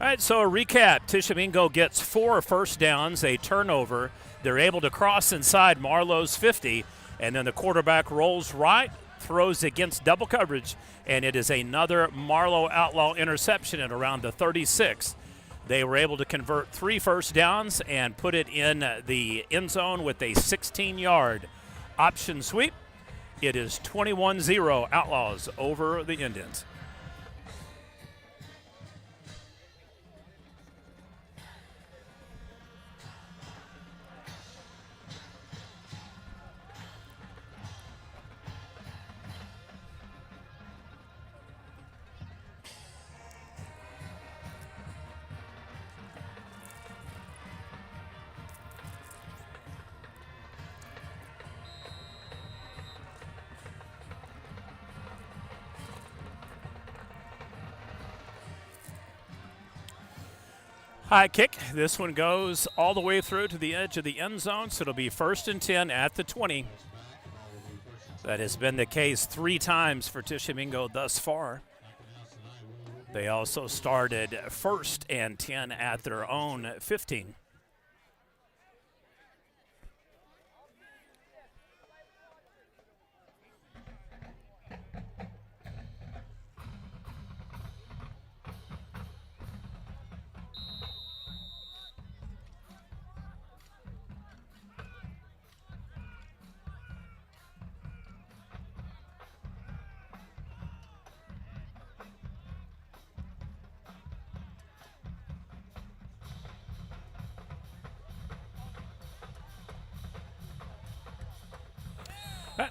All right, so a recap. Tishomingo gets 4 first downs, a turnover. They're able to cross inside Marlow's 50, and then the quarterback rolls right, throws against double coverage, and it is another Marlow Outlaw interception at around the 36. They were able to convert 3 first downs and put it in the end zone with a 16-yard option sweep. It is 21-0 Outlaws over the Indians. High kick. This one goes all the way through to the edge of the end zone, so it'll be 1st and 10 at the 20. That has been the case 3 times for Tishomingo thus far. They also started 1st and 10 at their own 15.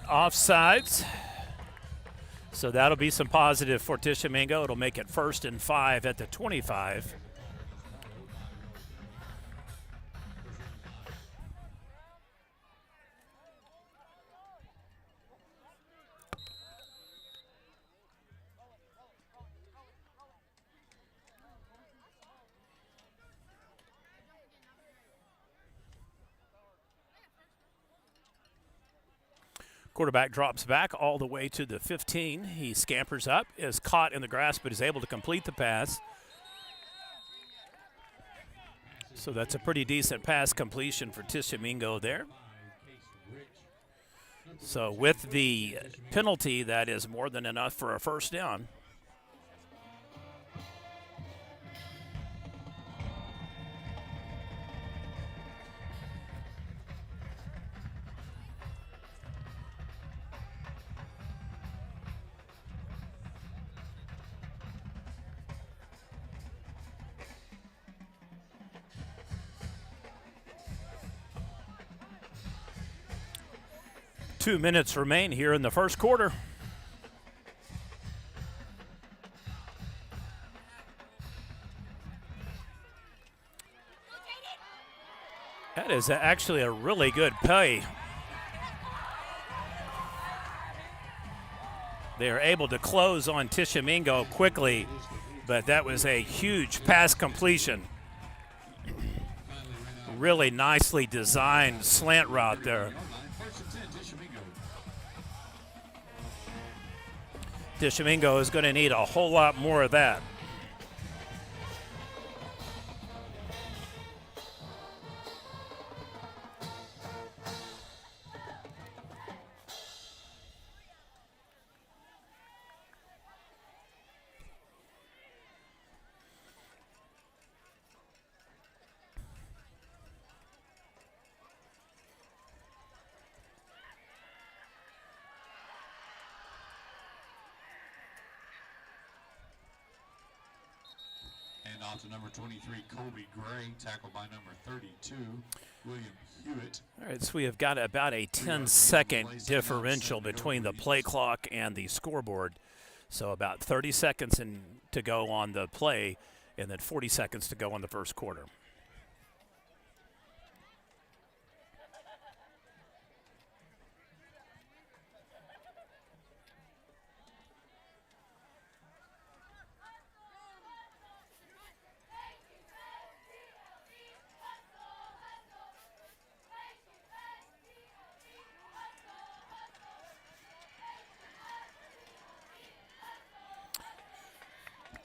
Offsides. So that'll be some positive for Tishomingo. It'll make it 1st and 5 at the 25. Quarterback drops back all the way to the 15. He scampers up, is caught in the grass, but is able to complete the pass. So that's a pretty decent pass completion for Tishomingo there. So with the penalty, that is more than enough for a 1st down. Two minutes remain here in the first quarter. That is actually a really good play. They are able to close on Tishomingo quickly, but that was a huge pass completion. Really nicely designed slant route there. Tishomingo is going to need a whole lot more of that. Off to number 23, Colby Gray, tackled by number 32, William Hewitt. All right, so we have got about a 10-second differential between the play clock and the scoreboard. So about 30 seconds to go on the play, and then 40 seconds to go on the first quarter.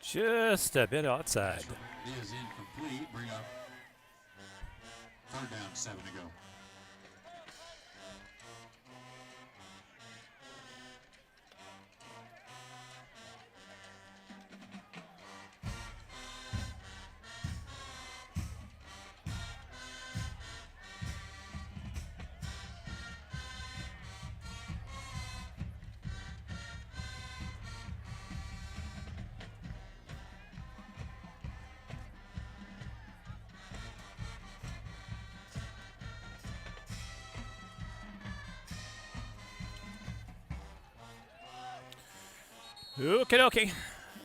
Just a bit outside. Is incomplete. Bring up 3rd down, 7 to go. Okie dokie.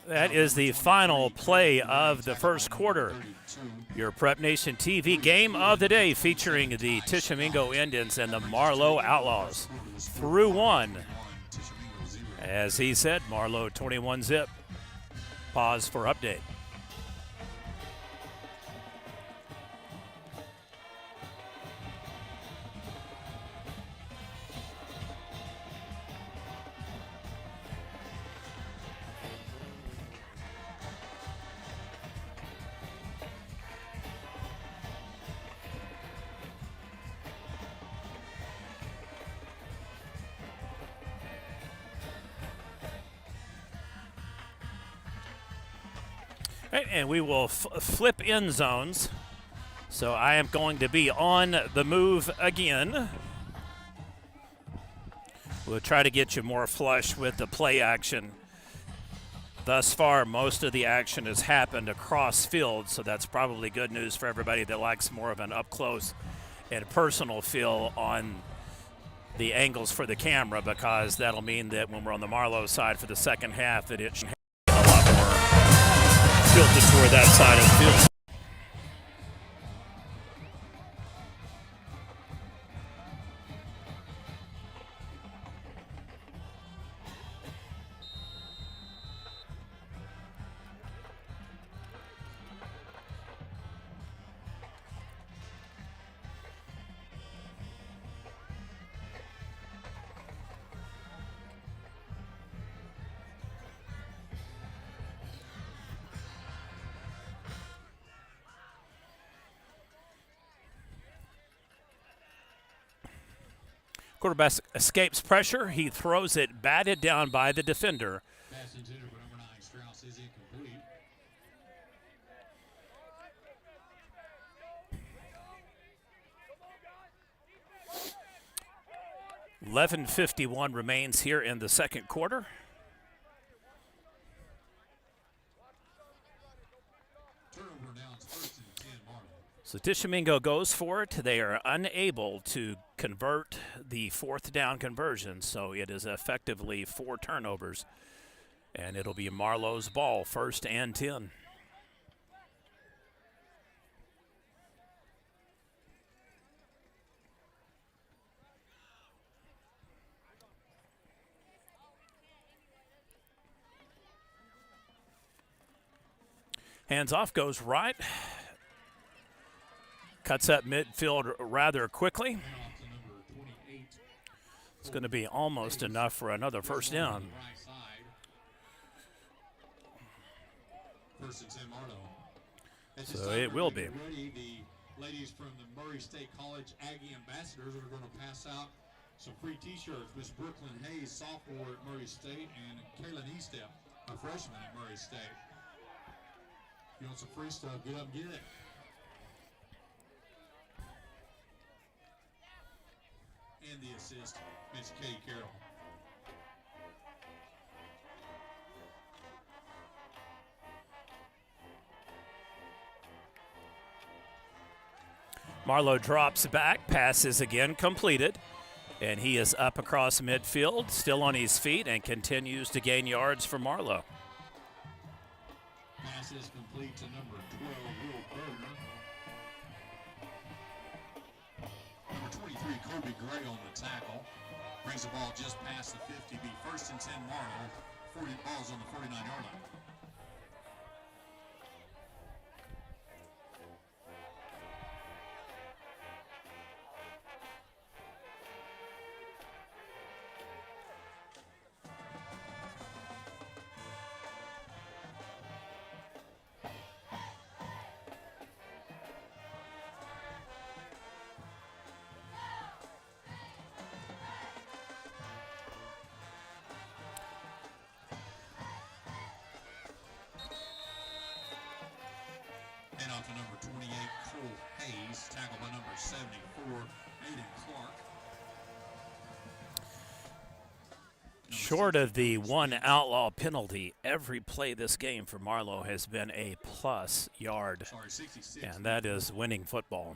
That is the final play of the first quarter. Your Prep Nation TV game of the day featuring the Tishomingo Indians and the Marlow Outlaws. Through one. As he said, Marlow 21-zip. Pause for update. Right, and we will flip end zones. So I am going to be on the move again. We'll try to get you more flush with the play action. Thus far, most of the action has happened across field, so that's probably good news for everybody that likes more of an up-close and personal feel on the angles for the camera, because that'll mean that when we're on the Marlow side for the second half, that it should have a lot more tilted toward that side of the field. Quarterback escapes pressure. He throws it batted down by the defender. Pass intended for number 9, Strauss, is incomplete. 11:51 remains here in the second quarter. Turnover now, it's 1st and 10, Marlow. So Tishomingo goes for it. They are unable to convert the fourth down conversion, so it is effectively 4 turnovers. And it'll be Marlow's ball, 1st and 10. Hands off, goes right. Cuts up midfield rather quickly. Hand off to number 28. It's going to be almost enough for another first down. Right side. 1st and 10, Marlow. At this So time, it we're will be. getting ready. The ladies from the Murray State College Aggie Ambassadors are going to pass out some free T-shirts. Miss Brooklyn Hayes, sophomore at Murray State, and Kaylin Estep, a freshman at Murray State. If you want some free stuff, get up and get it. And the assist, Miss Katie Carroll. Marlow drops back, passes again, completed. And he is up across midfield, still on his feet, and continues to gain yards for Marlow. Pass is complete to number 12, Will Berger. Number 23, Kobe Gray on the tackle. Brings the ball just past the 50, be 1st and 10 Marlow. 40 balls on the 49-yard line. Hand off to number 28, Cole Hayes. Tackled by number 74, Aiden Clark. Short of the one outlaw penalty, every play this game for Marlow has been a plus yard, Sorry, 66. and that is winning football.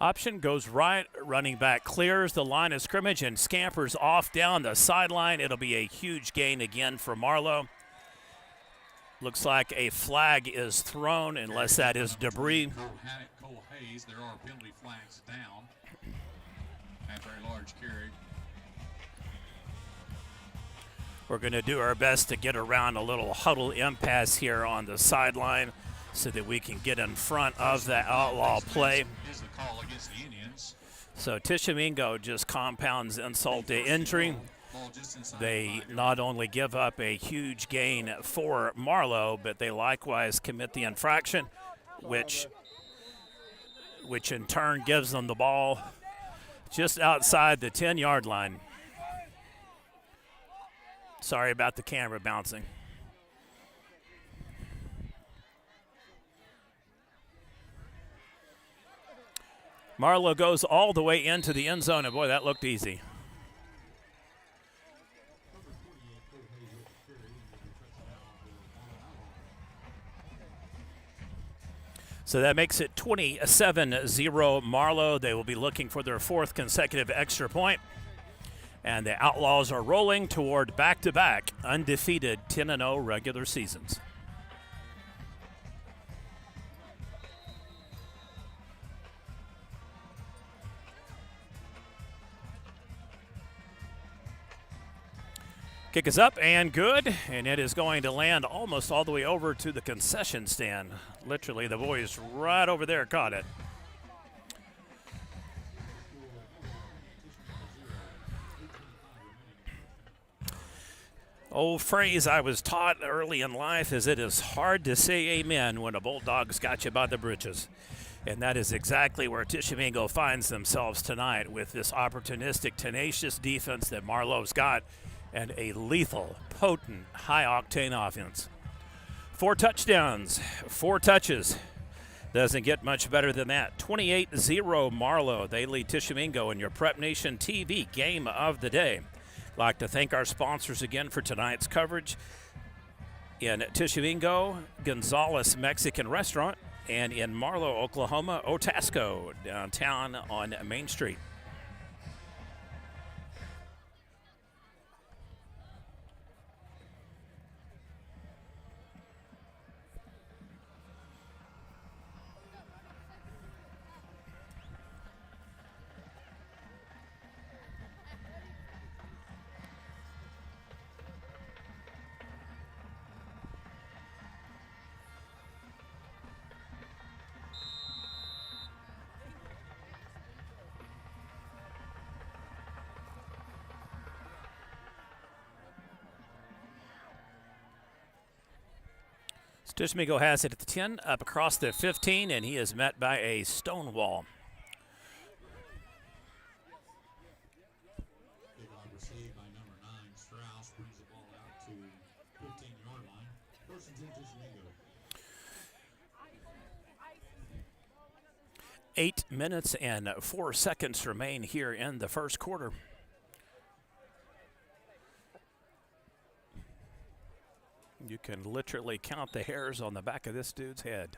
Option goes right, running back clears the line of scrimmage and scampers off down the sideline. It'll be a huge gain again for Marlow. Looks like a flag is thrown, unless that is debris. Cole Hayes, there are penalty flags down after a large carry. We're going to do our best to get around a little huddle impasse here on the sideline so that we can get in front of the outlaw play. Is the call against the Indians. So Tishomingo just compounds insult to injury. Ball just inside They the 5-yard not only give up a huge gain for Marlow, but they likewise commit the infraction, which in turn gives them the ball just outside the 10-yard line. Sorry about the camera bouncing. Marlow goes all the way into the end zone, and boy, that looked easy. So that makes it 27-0 Marlow. They will be looking for their 4th consecutive extra point. And the Outlaws are rolling toward back-to-back undefeated 10-0 regular seasons. Kick is up and good, and it is going to land almost all the way over to the concession stand. Literally, the boys right over there caught it. Old phrase I was taught early in life is it is hard to say amen when a Bulldog's got you by the britches. And that is exactly where Tishomingo finds themselves tonight with this opportunistic, tenacious defense that Marlow's got and a lethal, potent, high-octane offense. 4 touchdowns, 4 touches. Doesn't get much better than that. 28-0 Marlow. They lead Tishomingo in your Prep Nation TV game of the day. Like to thank our sponsors again for tonight's coverage. In Tishomingo, Gonzalez Mexican Restaurant, and in Marlow, Oklahoma, Otasco, downtown on Main Street. Tishomingo has it at the 10, up across the 15, and he is met by a stone wall. Big line received by number 9. Strauss brings the ball out to 15-yard line. First and 10, Tishomingo. 8 minutes and 4 seconds remain here in the first quarter. You can literally count the hairs on the back of this dude's head.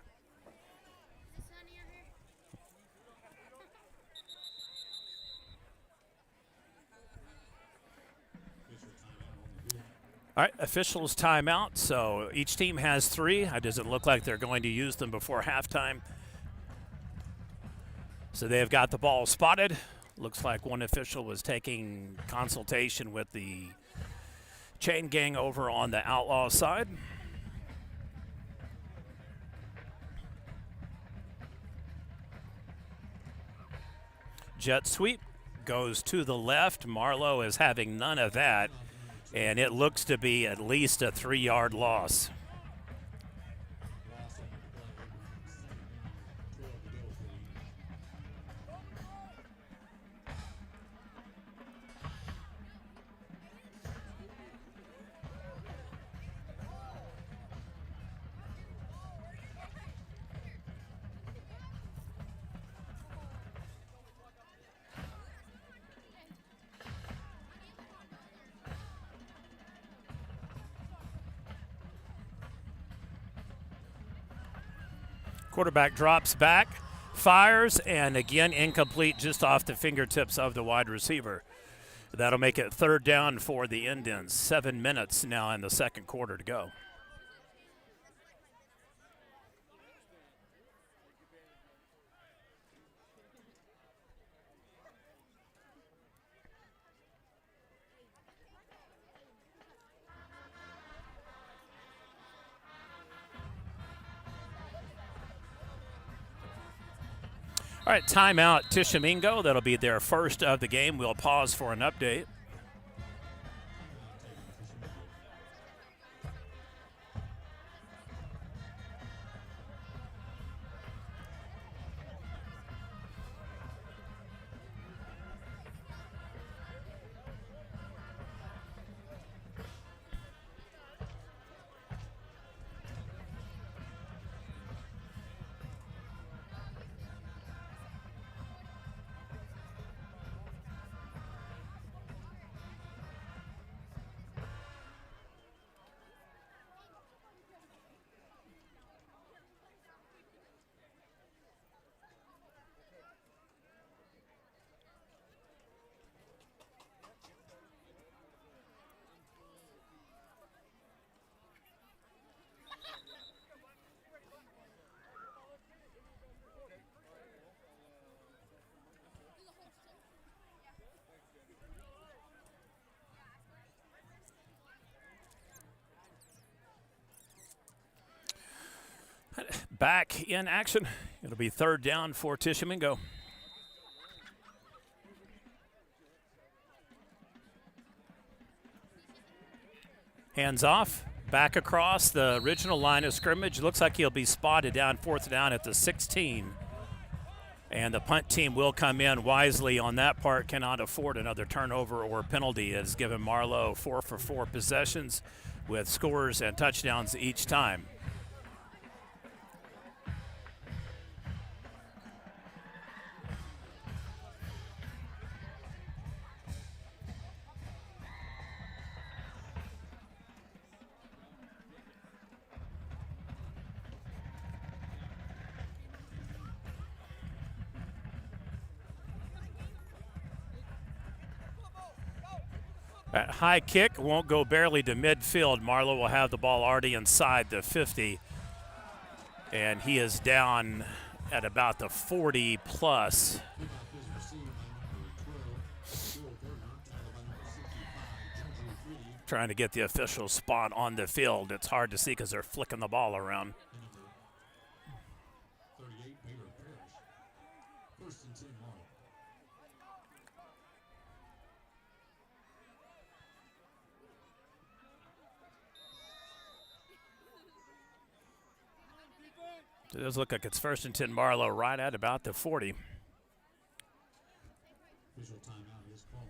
All right, officials timeout. So each team has 3. It doesn't look like they're going to use them before halftime. So they have got the ball spotted. Looks like one official was taking consultation with the chain gang over on the Outlaw side. Jet sweep goes to the left. Marlow is having none of that, and it looks to be at least a 3-yard loss. Quarterback drops back, fires, and again incomplete just off the fingertips of the wide receiver. That'll make it 3rd down for the Indians. 7 minutes now in the second quarter to go. All right, timeout, Tishomingo. That'll be their first of the game. We'll pause for an update. Back in action. It'll be 3rd down for Tishomingo. Hands off. Back across the original line of scrimmage. Looks like he'll be spotted down 4th down at the 16. And the punt team will come in wisely on that part. Cannot afford another turnover or penalty. It has given Marlow 4 for 4 possessions with scores and touchdowns each time. That high kick won't go barely to midfield. Marlow will have the ball already inside the 50. And he is down at about the 40 plus. Trying to get the official spot on the field. It's hard to see because they're flicking the ball around. It does look like it's 1st and 10 Marlow right at about the 40. Visual timeout is called.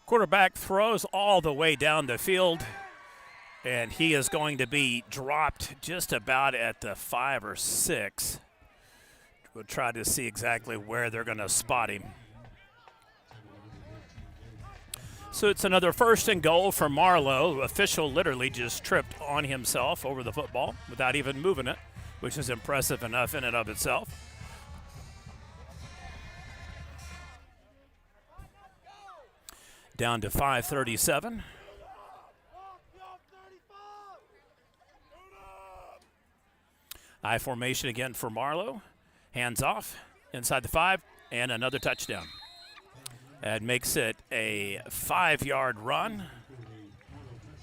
Quarterback throws all the way down the field, and he is going to be dropped just about at the 5 or 6. We'll try to see exactly where they're going to spot him. So it's another 1st and goal for Marlow. Official literally just tripped on himself over the football without even moving it, which is impressive enough in and of itself. Down to 5:37. I formation again for Marlow. Hands off inside the 5 and another touchdown. That makes it a 5-yard run.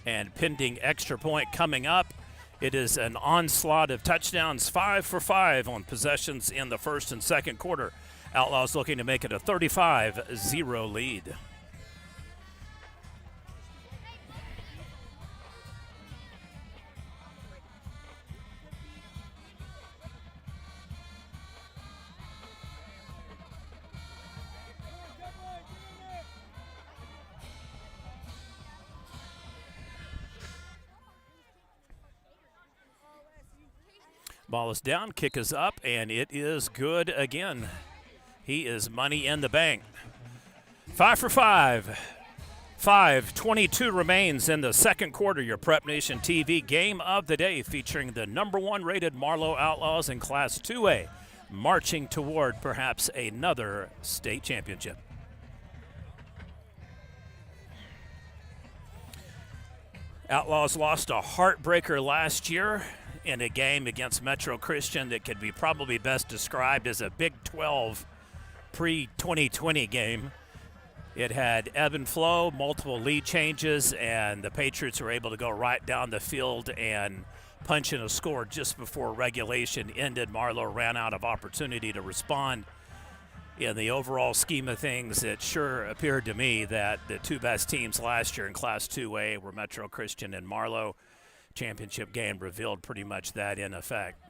And pending extra point coming up, it is an onslaught of touchdowns, 5 for 5 on possessions in the 1st and 2nd quarter. Outlaws looking to make it a 35-0 lead. Ball is down, kick is up, and it is good again. He is money in the bank. 5 for 5. 5:22 remains in the second quarter. Your Prep Nation TV game of the day featuring the #1 rated Marlow Outlaws in Class 2A, marching toward perhaps another state championship. Outlaws lost a heartbreaker last year in a game against Metro Christian that could be probably best described as a Big 12 pre-2020 game. It had ebb and flow, multiple lead changes, and the Patriots were able to go right down the field and punch in a score just before regulation ended. Marlow ran out of opportunity to respond. In the overall scheme of things, it sure appeared to me that the two best teams last year in Class 2A were Metro Christian and Marlow. Championship game revealed pretty much that in effect.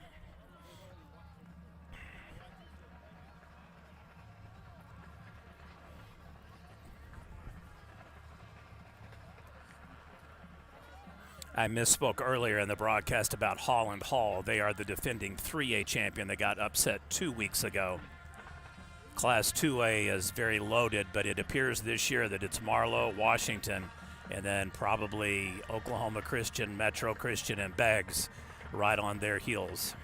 I misspoke earlier in the broadcast about Holland Hall. They are the defending 3A champion that got upset 2 weeks ago. Class 2A is very loaded, but it appears this year that it's Marlow, Washington, and then probably Oklahoma Christian, Metro Christian, and Beggs right on their heels.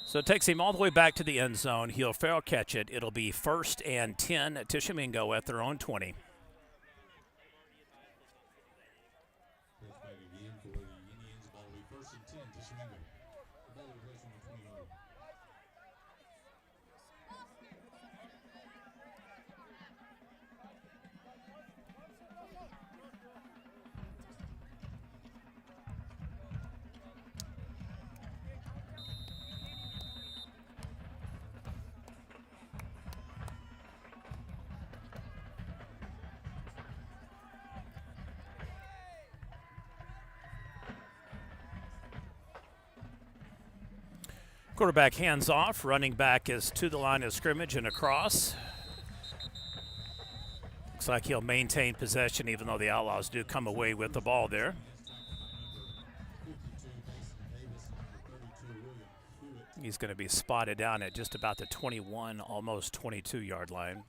So it takes him all the way back to the end zone. He'll fair catch it. It'll be 1st and 10 at Tishomingo at their own 20. Quarterback hands off. Running back is to the line of scrimmage and across. Looks like he'll maintain possession even though the Outlaws do come away with the ball there. He's going to be spotted down at just about the 21, almost 22-yard line.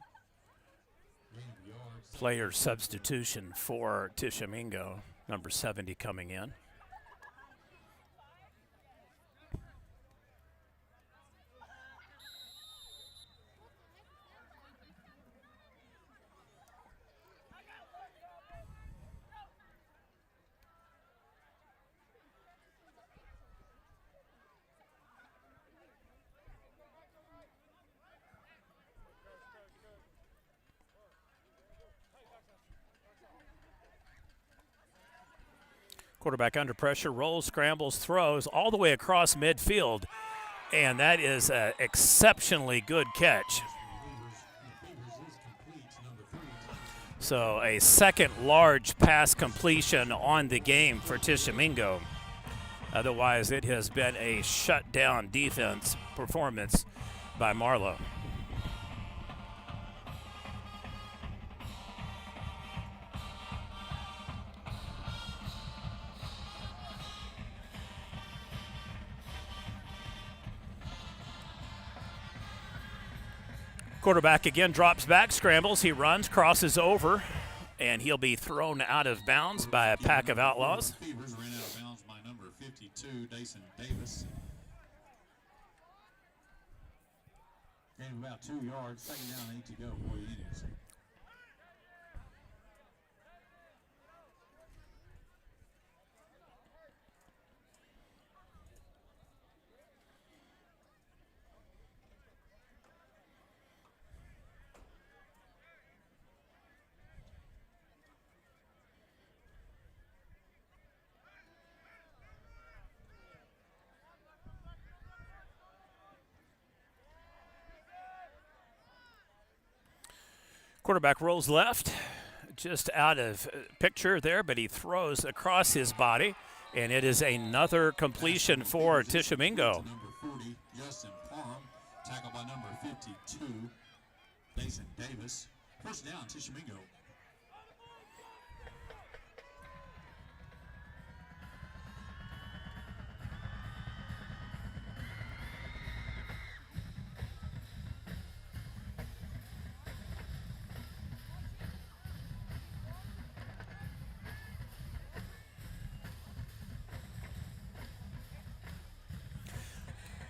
Player substitution for Tishomingo, number 70 coming in. Quarterback under pressure, rolls, scrambles, throws all the way across midfield, and that is an exceptionally good catch. So a second large pass completion on the game for Tishomingo. Otherwise, it has been a shutdown defense performance by Marlow. Quarterback again drops back, scrambles, he runs, crosses over, and he'll be thrown out of bounds by a pack of Outlaws. Beavers ran out of bounds by number 52, Dason Davis. Gained about 2 yards, 2nd down, 8 to go for the Indians. Quarterback rolls left, just out of picture there, but he throws across his body, and it is another completion for Tishomingo. Number 40, Justin Parham, tackle by number 52, Mason Davis. First down, Tishomingo.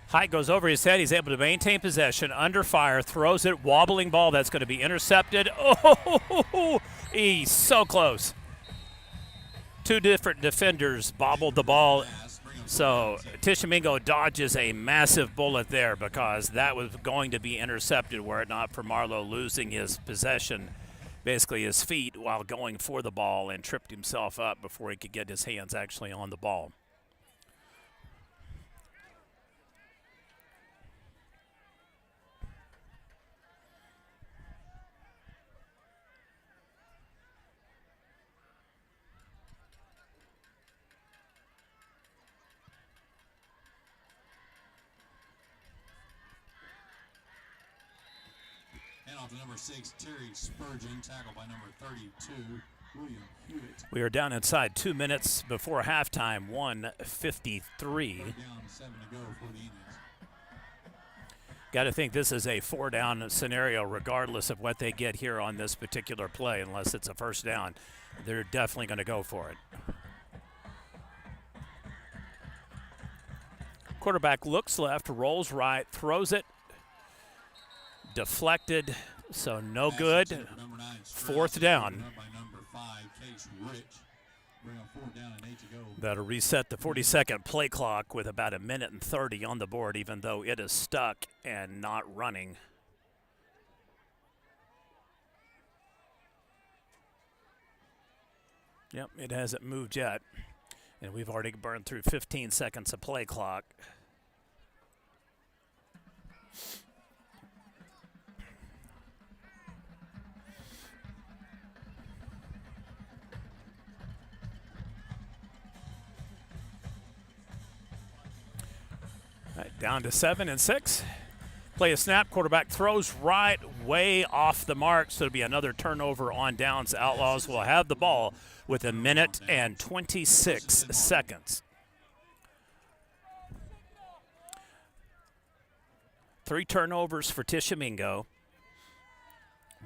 Height goes over his head. He's able to maintain possession under fire, throws it, wobbling ball. That's going to be intercepted. Oh, he's so close. Two different defenders bobbled the ball. So Tishomingo dodges a massive bullet there because that was going to be intercepted were it not for Marlow losing his possession, basically his feet, while going for the ball and tripped himself up before he could get his hands actually on the ball. And off to number 6, Terry Spurgeon, tackled by number 32, William Hewitt. We are down inside 2 minutes before halftime, 1:53. Down 7 to go for the Indians. Got to think this is a 4-down scenario regardless of what they get here on this particular play, unless it's a first down. They're definitely going to go for it. Quarterback looks left, rolls right, throws it. Deflected, so no good. Number 9, Fourth down. By number 5, Case Rich. Bring up 4 down and 8 to go. That'll reset the 40-second play clock with about 1:30 on the board, even though it is stuck and not running. Yep, it hasn't moved yet. And we've already burned through 15 seconds of play clock. Right, down to 7 and 6. Play a snap. Quarterback throws right, way off the mark. So it'll be another turnover on downs. Outlaws will have the ball with 1:26 seconds. 3 turnovers for Tishomingo.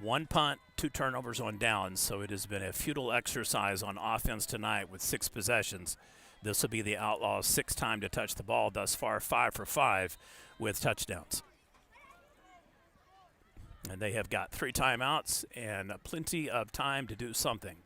1 punt, 2 turnovers on downs. So it has been a futile exercise on offense tonight with 6 possessions. This will be the Outlaws' 6th time to touch the ball. Thus far, 5 for 5 with touchdowns. And they have got 3 timeouts and plenty of time to do something.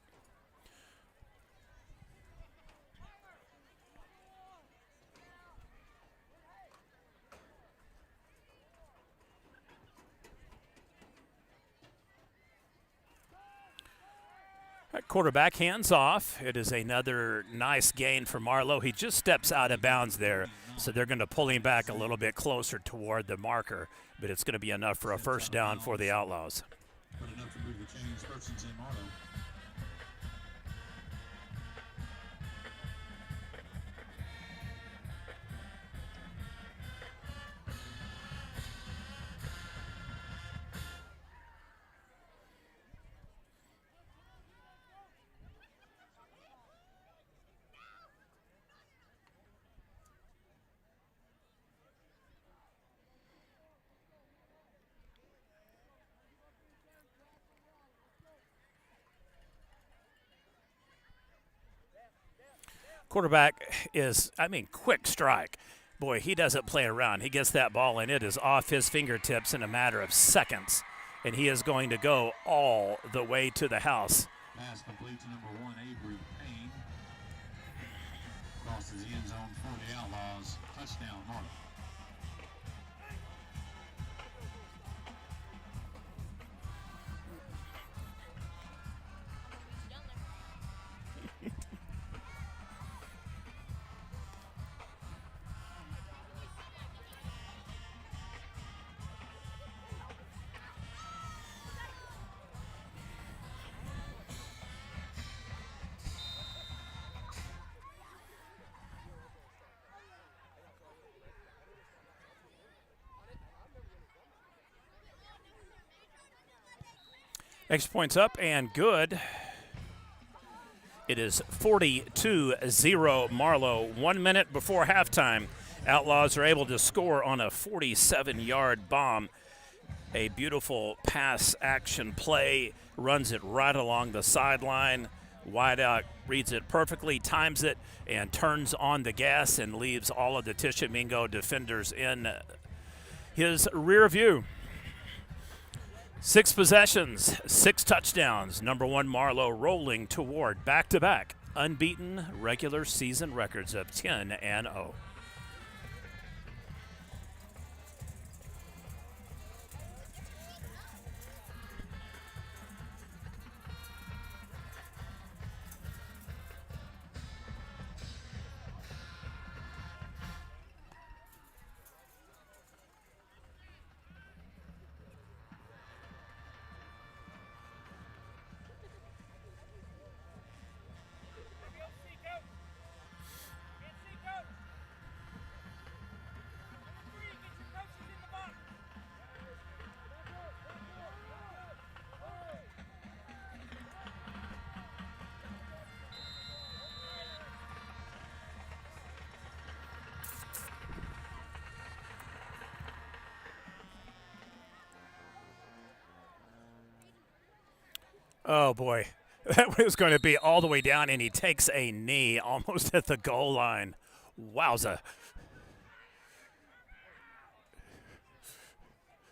Quarterback hands off. It is another nice gain for Marlow. He just steps out of bounds there, so they're going to pull him back a little bit closer toward the marker, but it's going to be enough for a first down for the Outlaws. But enough to move the chains. First and 10 Marlow. Quarterback is, quick strike. Boy, he doesn't play around. He gets that ball, and it is off his fingertips in a matter of seconds. And he is going to go all the way to the house. Pass complete to number 1, Avery Payne. Crosses the end zone for the Outlaws. Touchdown, Marlow. Extra points up and good. It is 42-0 Marlow. 1 minute before halftime, Outlaws are able to score on a 47-yard bomb. A beautiful pass action play, runs it right along the sideline. Wideout reads it perfectly, times it, and turns on the gas and leaves all of the Tishomingo defenders in his rear view. 6 possessions, 6 touchdowns. Number 1 Marlow rolling toward back-to-back unbeaten regular season records of 10-0. Oh, boy. That was going to be all the way down, and he takes a knee almost at the goal line. Wowza.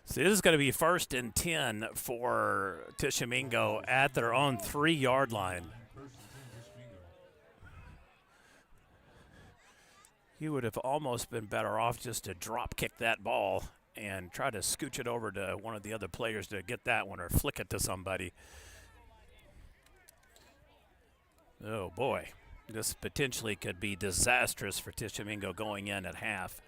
So this is going to be 1st and 10 for Tishomingo at their own 3-yard line. You would have almost been better off just to drop kick that ball and try to scooch it over to one of the other players to get that one or flick it to somebody. Oh, boy. This potentially could be disastrous for Tishomingo going in at half.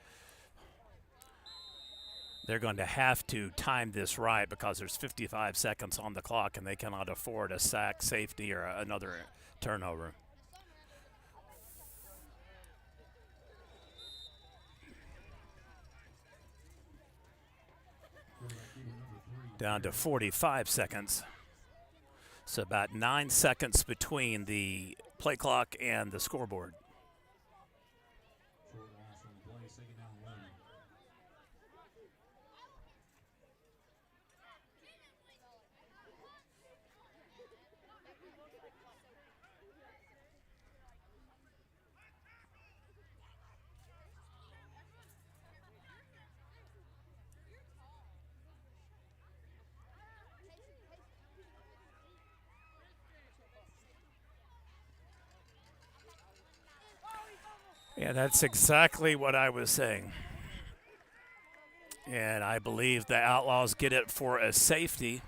They're going to have to time this right because there's 55 seconds on the clock and they cannot afford a sack, safety, or another turnover. Down to 45 seconds. So about 9 seconds between the play clock and the scoreboard. Short loss on the play, 2nd down 11. Yeah, that's exactly what I was saying. And I believe the Outlaws get it for a safety.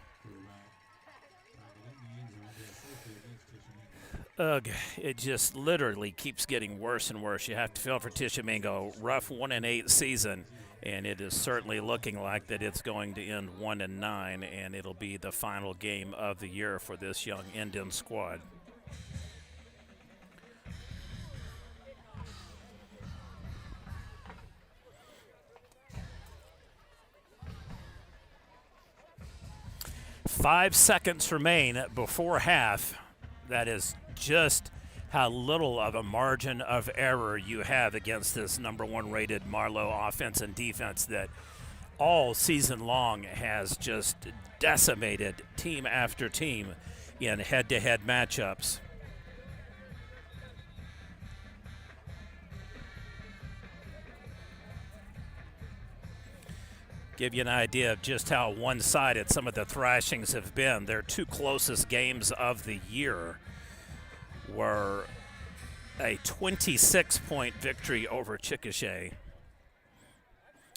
Ugh, it just literally keeps getting worse and worse. You have to feel for Tishomingo. Rough 1-8 season, and it is certainly looking like that it's going to end 1-9, and it'll be the final game of the year for this young Indian squad. Five seconds remain before half. That is just how little of a margin of error you have against this number 1 rated Marlow offense and defense that all season long has just decimated team after team in head-to-head matchups. Give you an idea of just how one-sided some of the thrashings have been. Their 2 closest games of the year were a 26-point victory over Chickasha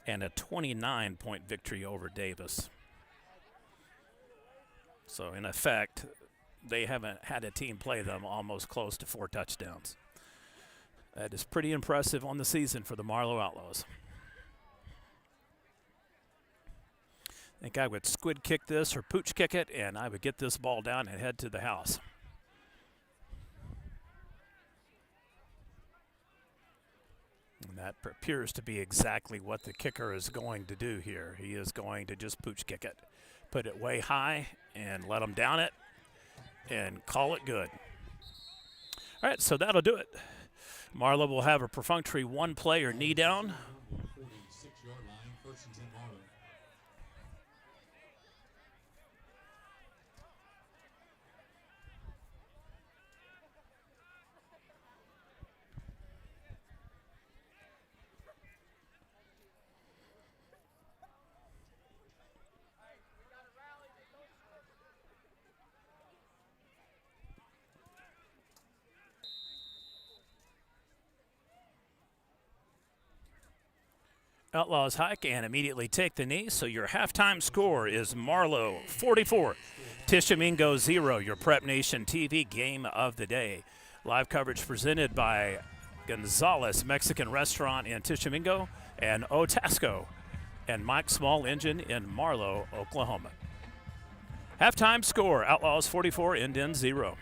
and a 29-point victory over Davis. So, in effect, they haven't had a team play them almost close to 4 touchdowns. That is pretty impressive on the season for the Marlow Outlaws. I think I would squid kick this or pooch kick it, and I would get this ball down and head to the house. And that appears to be exactly what the kicker is going to do here. He is going to just pooch kick it. Put it way high and let them down it and call it good. All right, so that'll do it. Marlow will have a perfunctory one-player knee down. 46-yard line, 1st and 10 Marlow. Outlaws hike and immediately take the knee, so your halftime score is Marlow 44, Tishomingo 0, your Prep Nation TV game of the day. Live coverage presented by Gonzalez Mexican Restaurant in Tishomingo and Otasco and Mike Small Engine in Marlow, Oklahoma. Halftime score, Outlaws 44, Indians 0.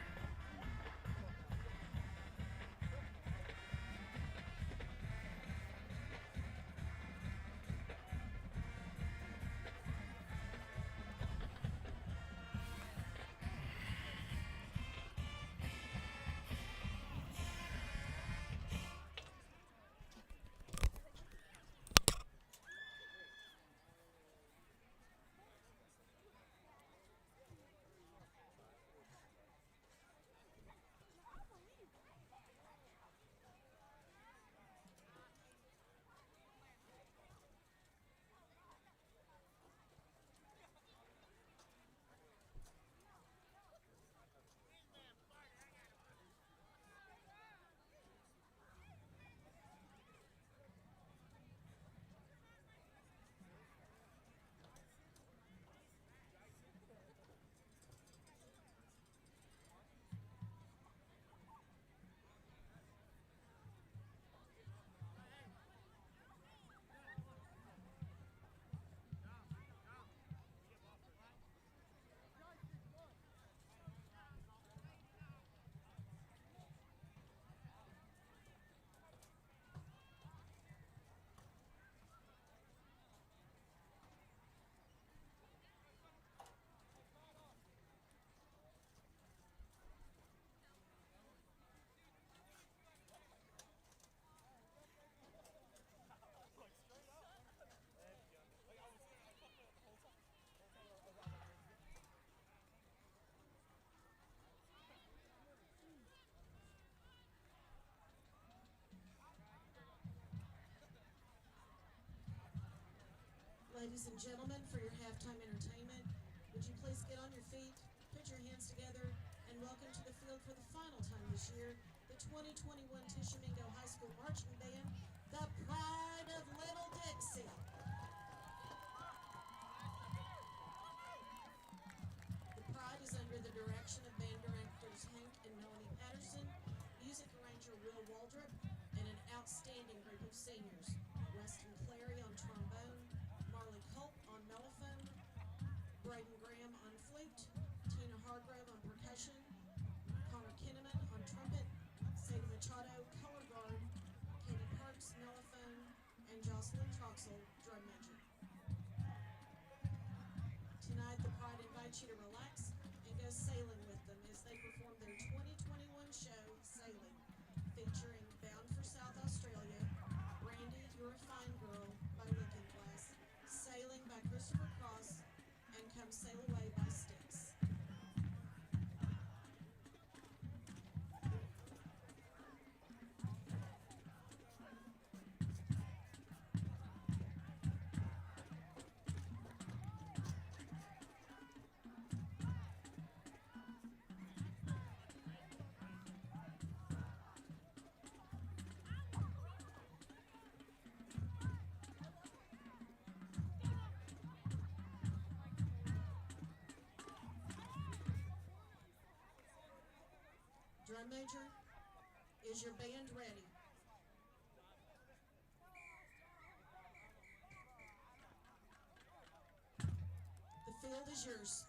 Ladies and gentlemen, for your halftime entertainment, would you please get on your feet, put your hands together, and welcome to the field for the final time this year, the 2021 Tishomingo High School Marching Band, the Pride of Little Dixie. The Pride is under the direction of band directors Hank and Melanie Patterson, music arranger Will Waldrop, and an outstanding group of seniors. Weston Clary on trombone, Marley Culp on mellophone, Braden Graham on flute, Tina Hargrove on percussion, Connor Kinnaman on trumpet, Sadie Machado color guard, Katie Parks mellophone, and Jocelyn Troxel drum major. Tonight the Pride invites you to relax and go sailing with them as they perform their 2021 show, Sailing, featuring Bound for South Australia, Brandy, You're a Fine Girl by Looking Glass, Sailing by Christopher Cross, and Come Sail Away by Styx. Drum major, is your band ready? The field is yours.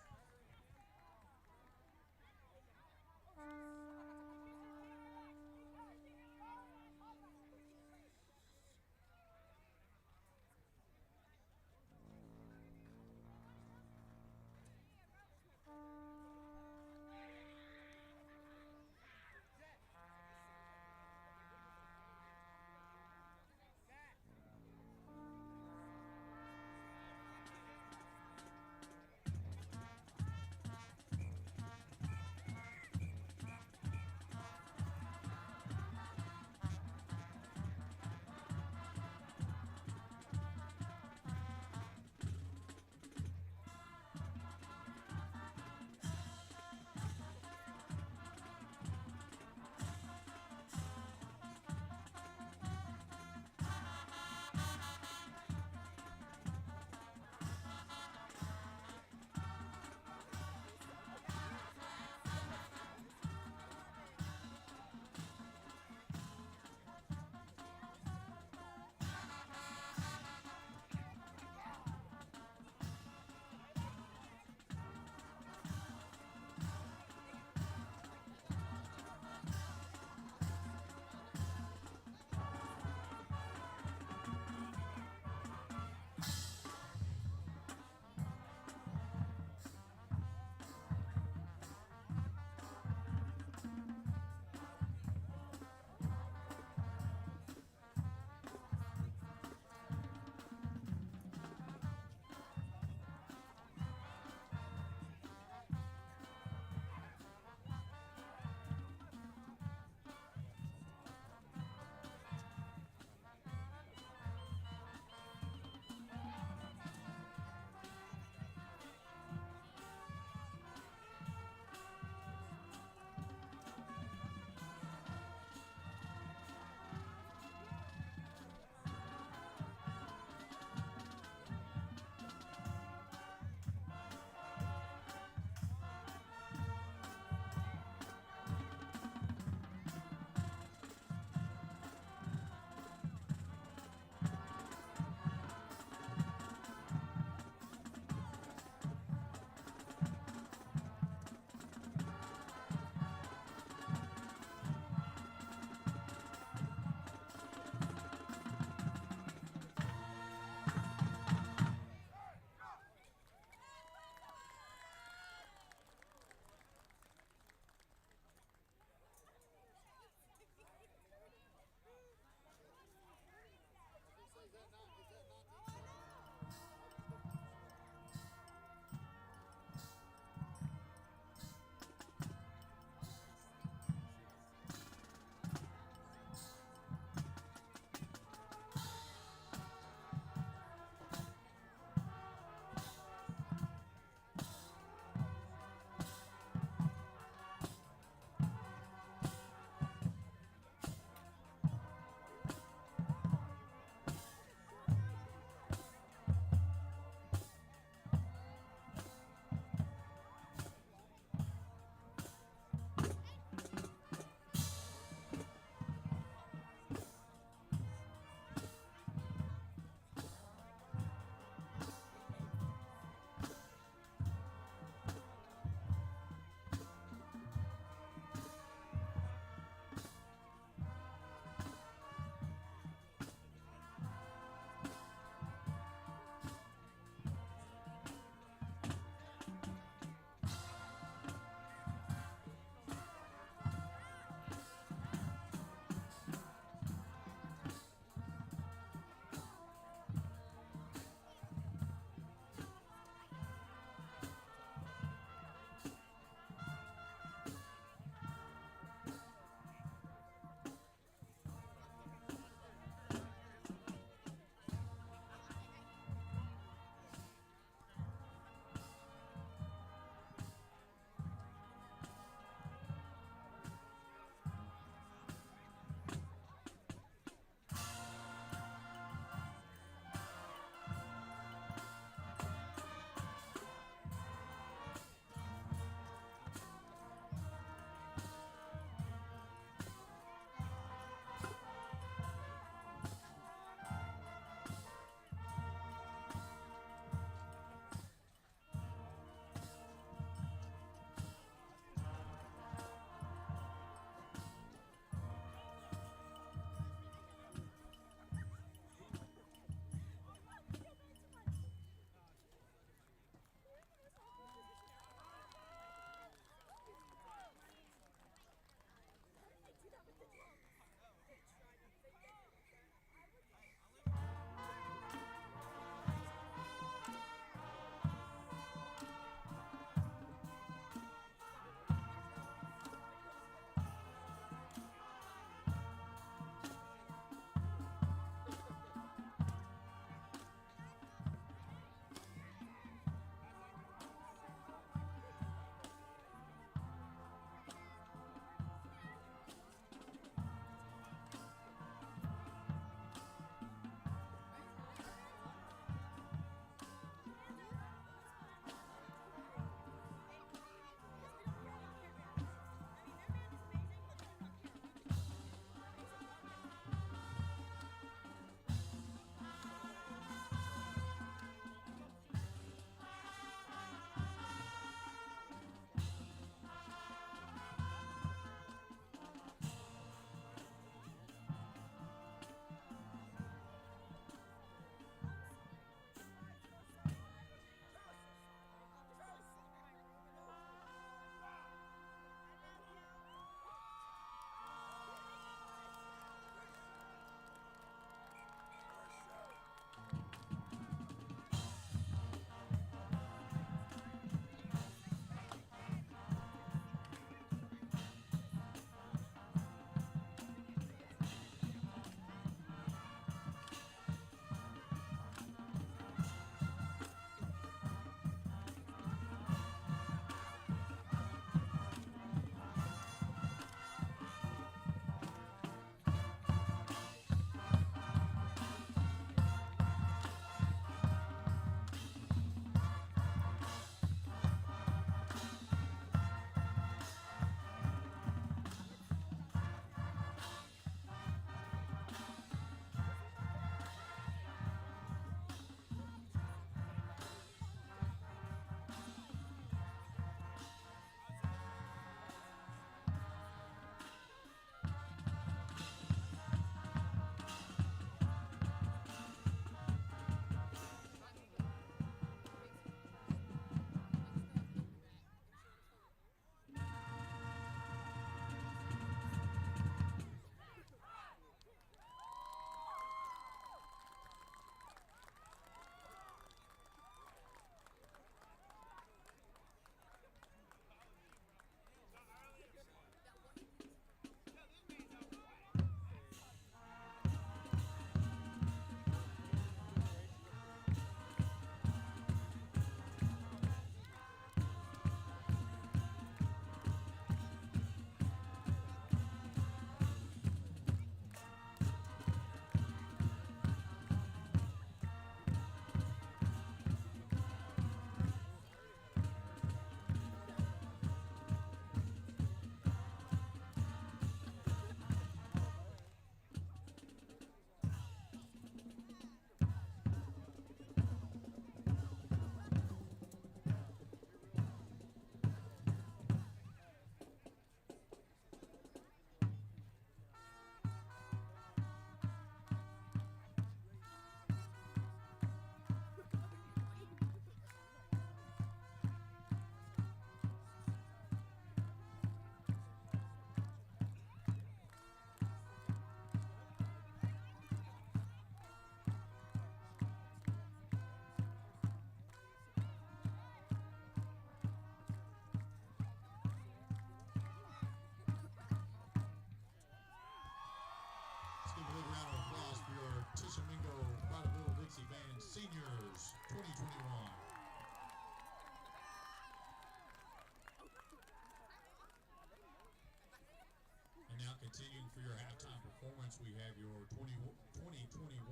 Continuing for your halftime performance, we have your 2021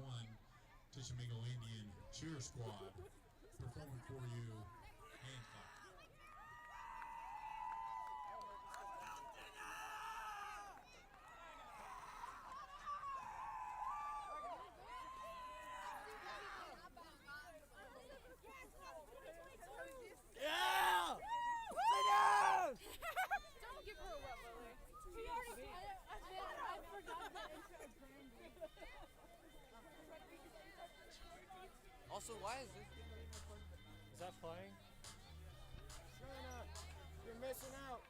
Tishomingo Indian Cheer Squad performing for you. Hand clap. Yeah! Sit down! Don't give her a wet willy. She already I forgot that intro is Brandy. Also, why is this game even playing? Is that playing? Shana, you're missing out.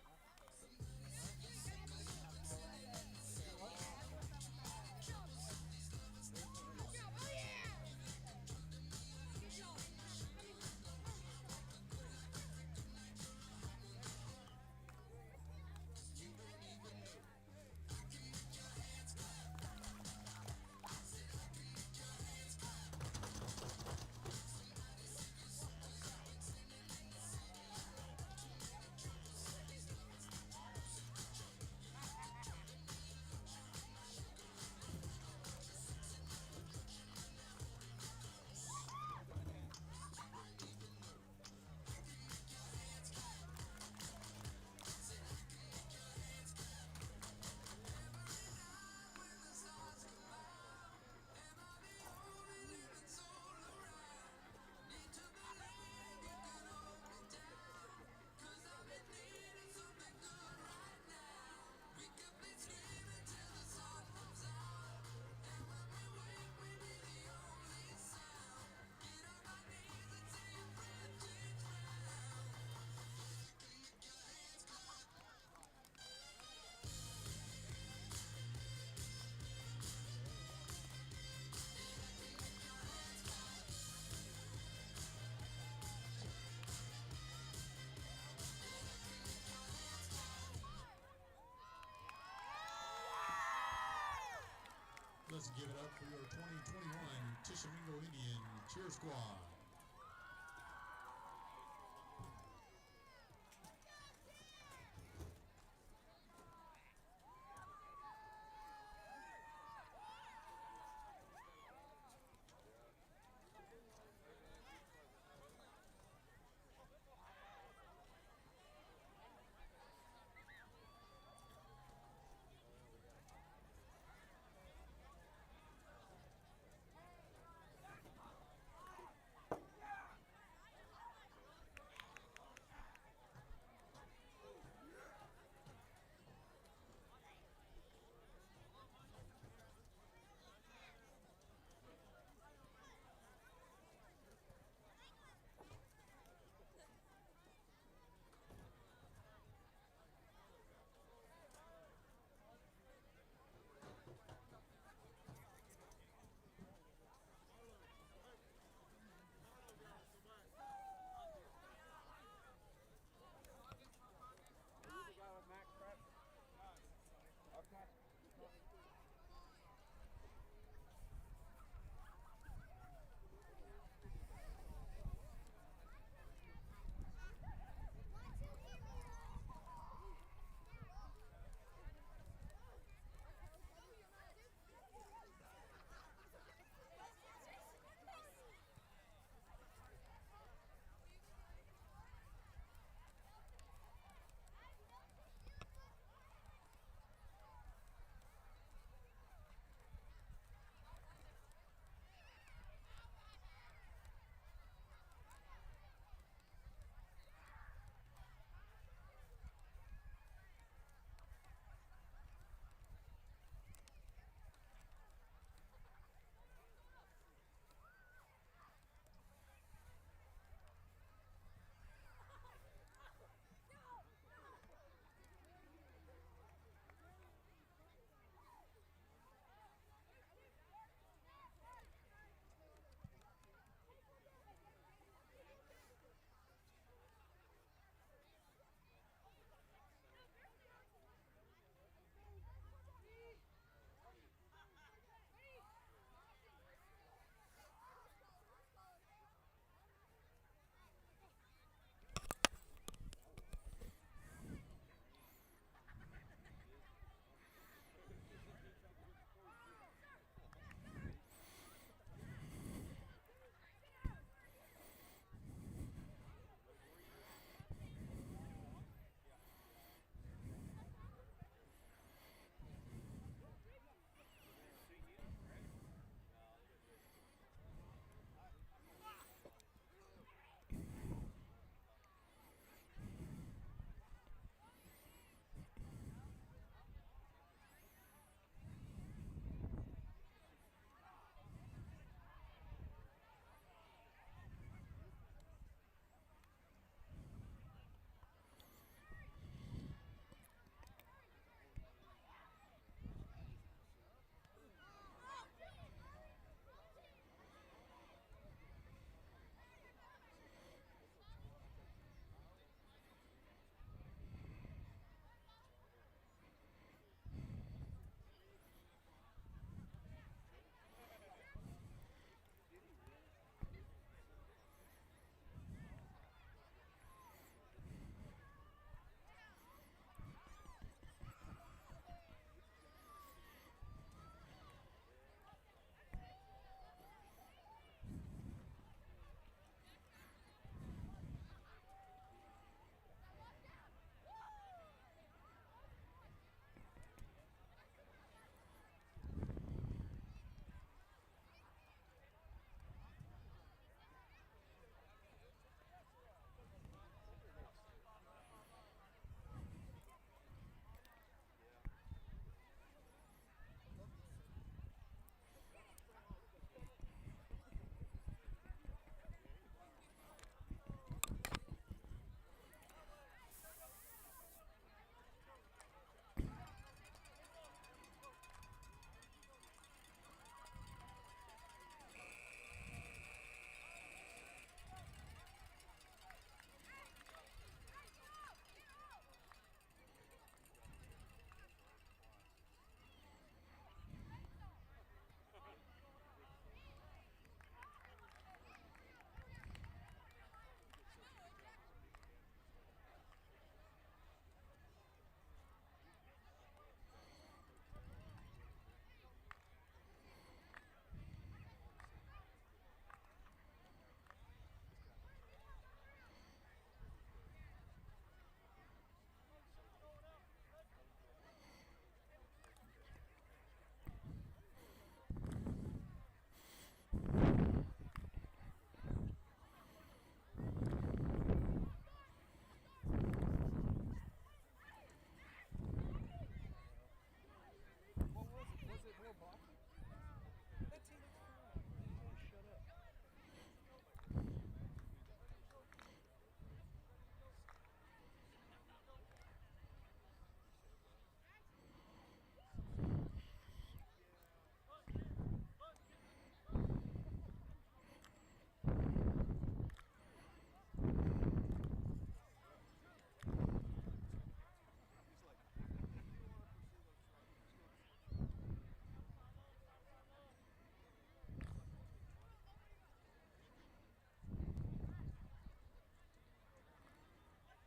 Let's give it up for your 2021 Tishomingo Indian Cheer Squad.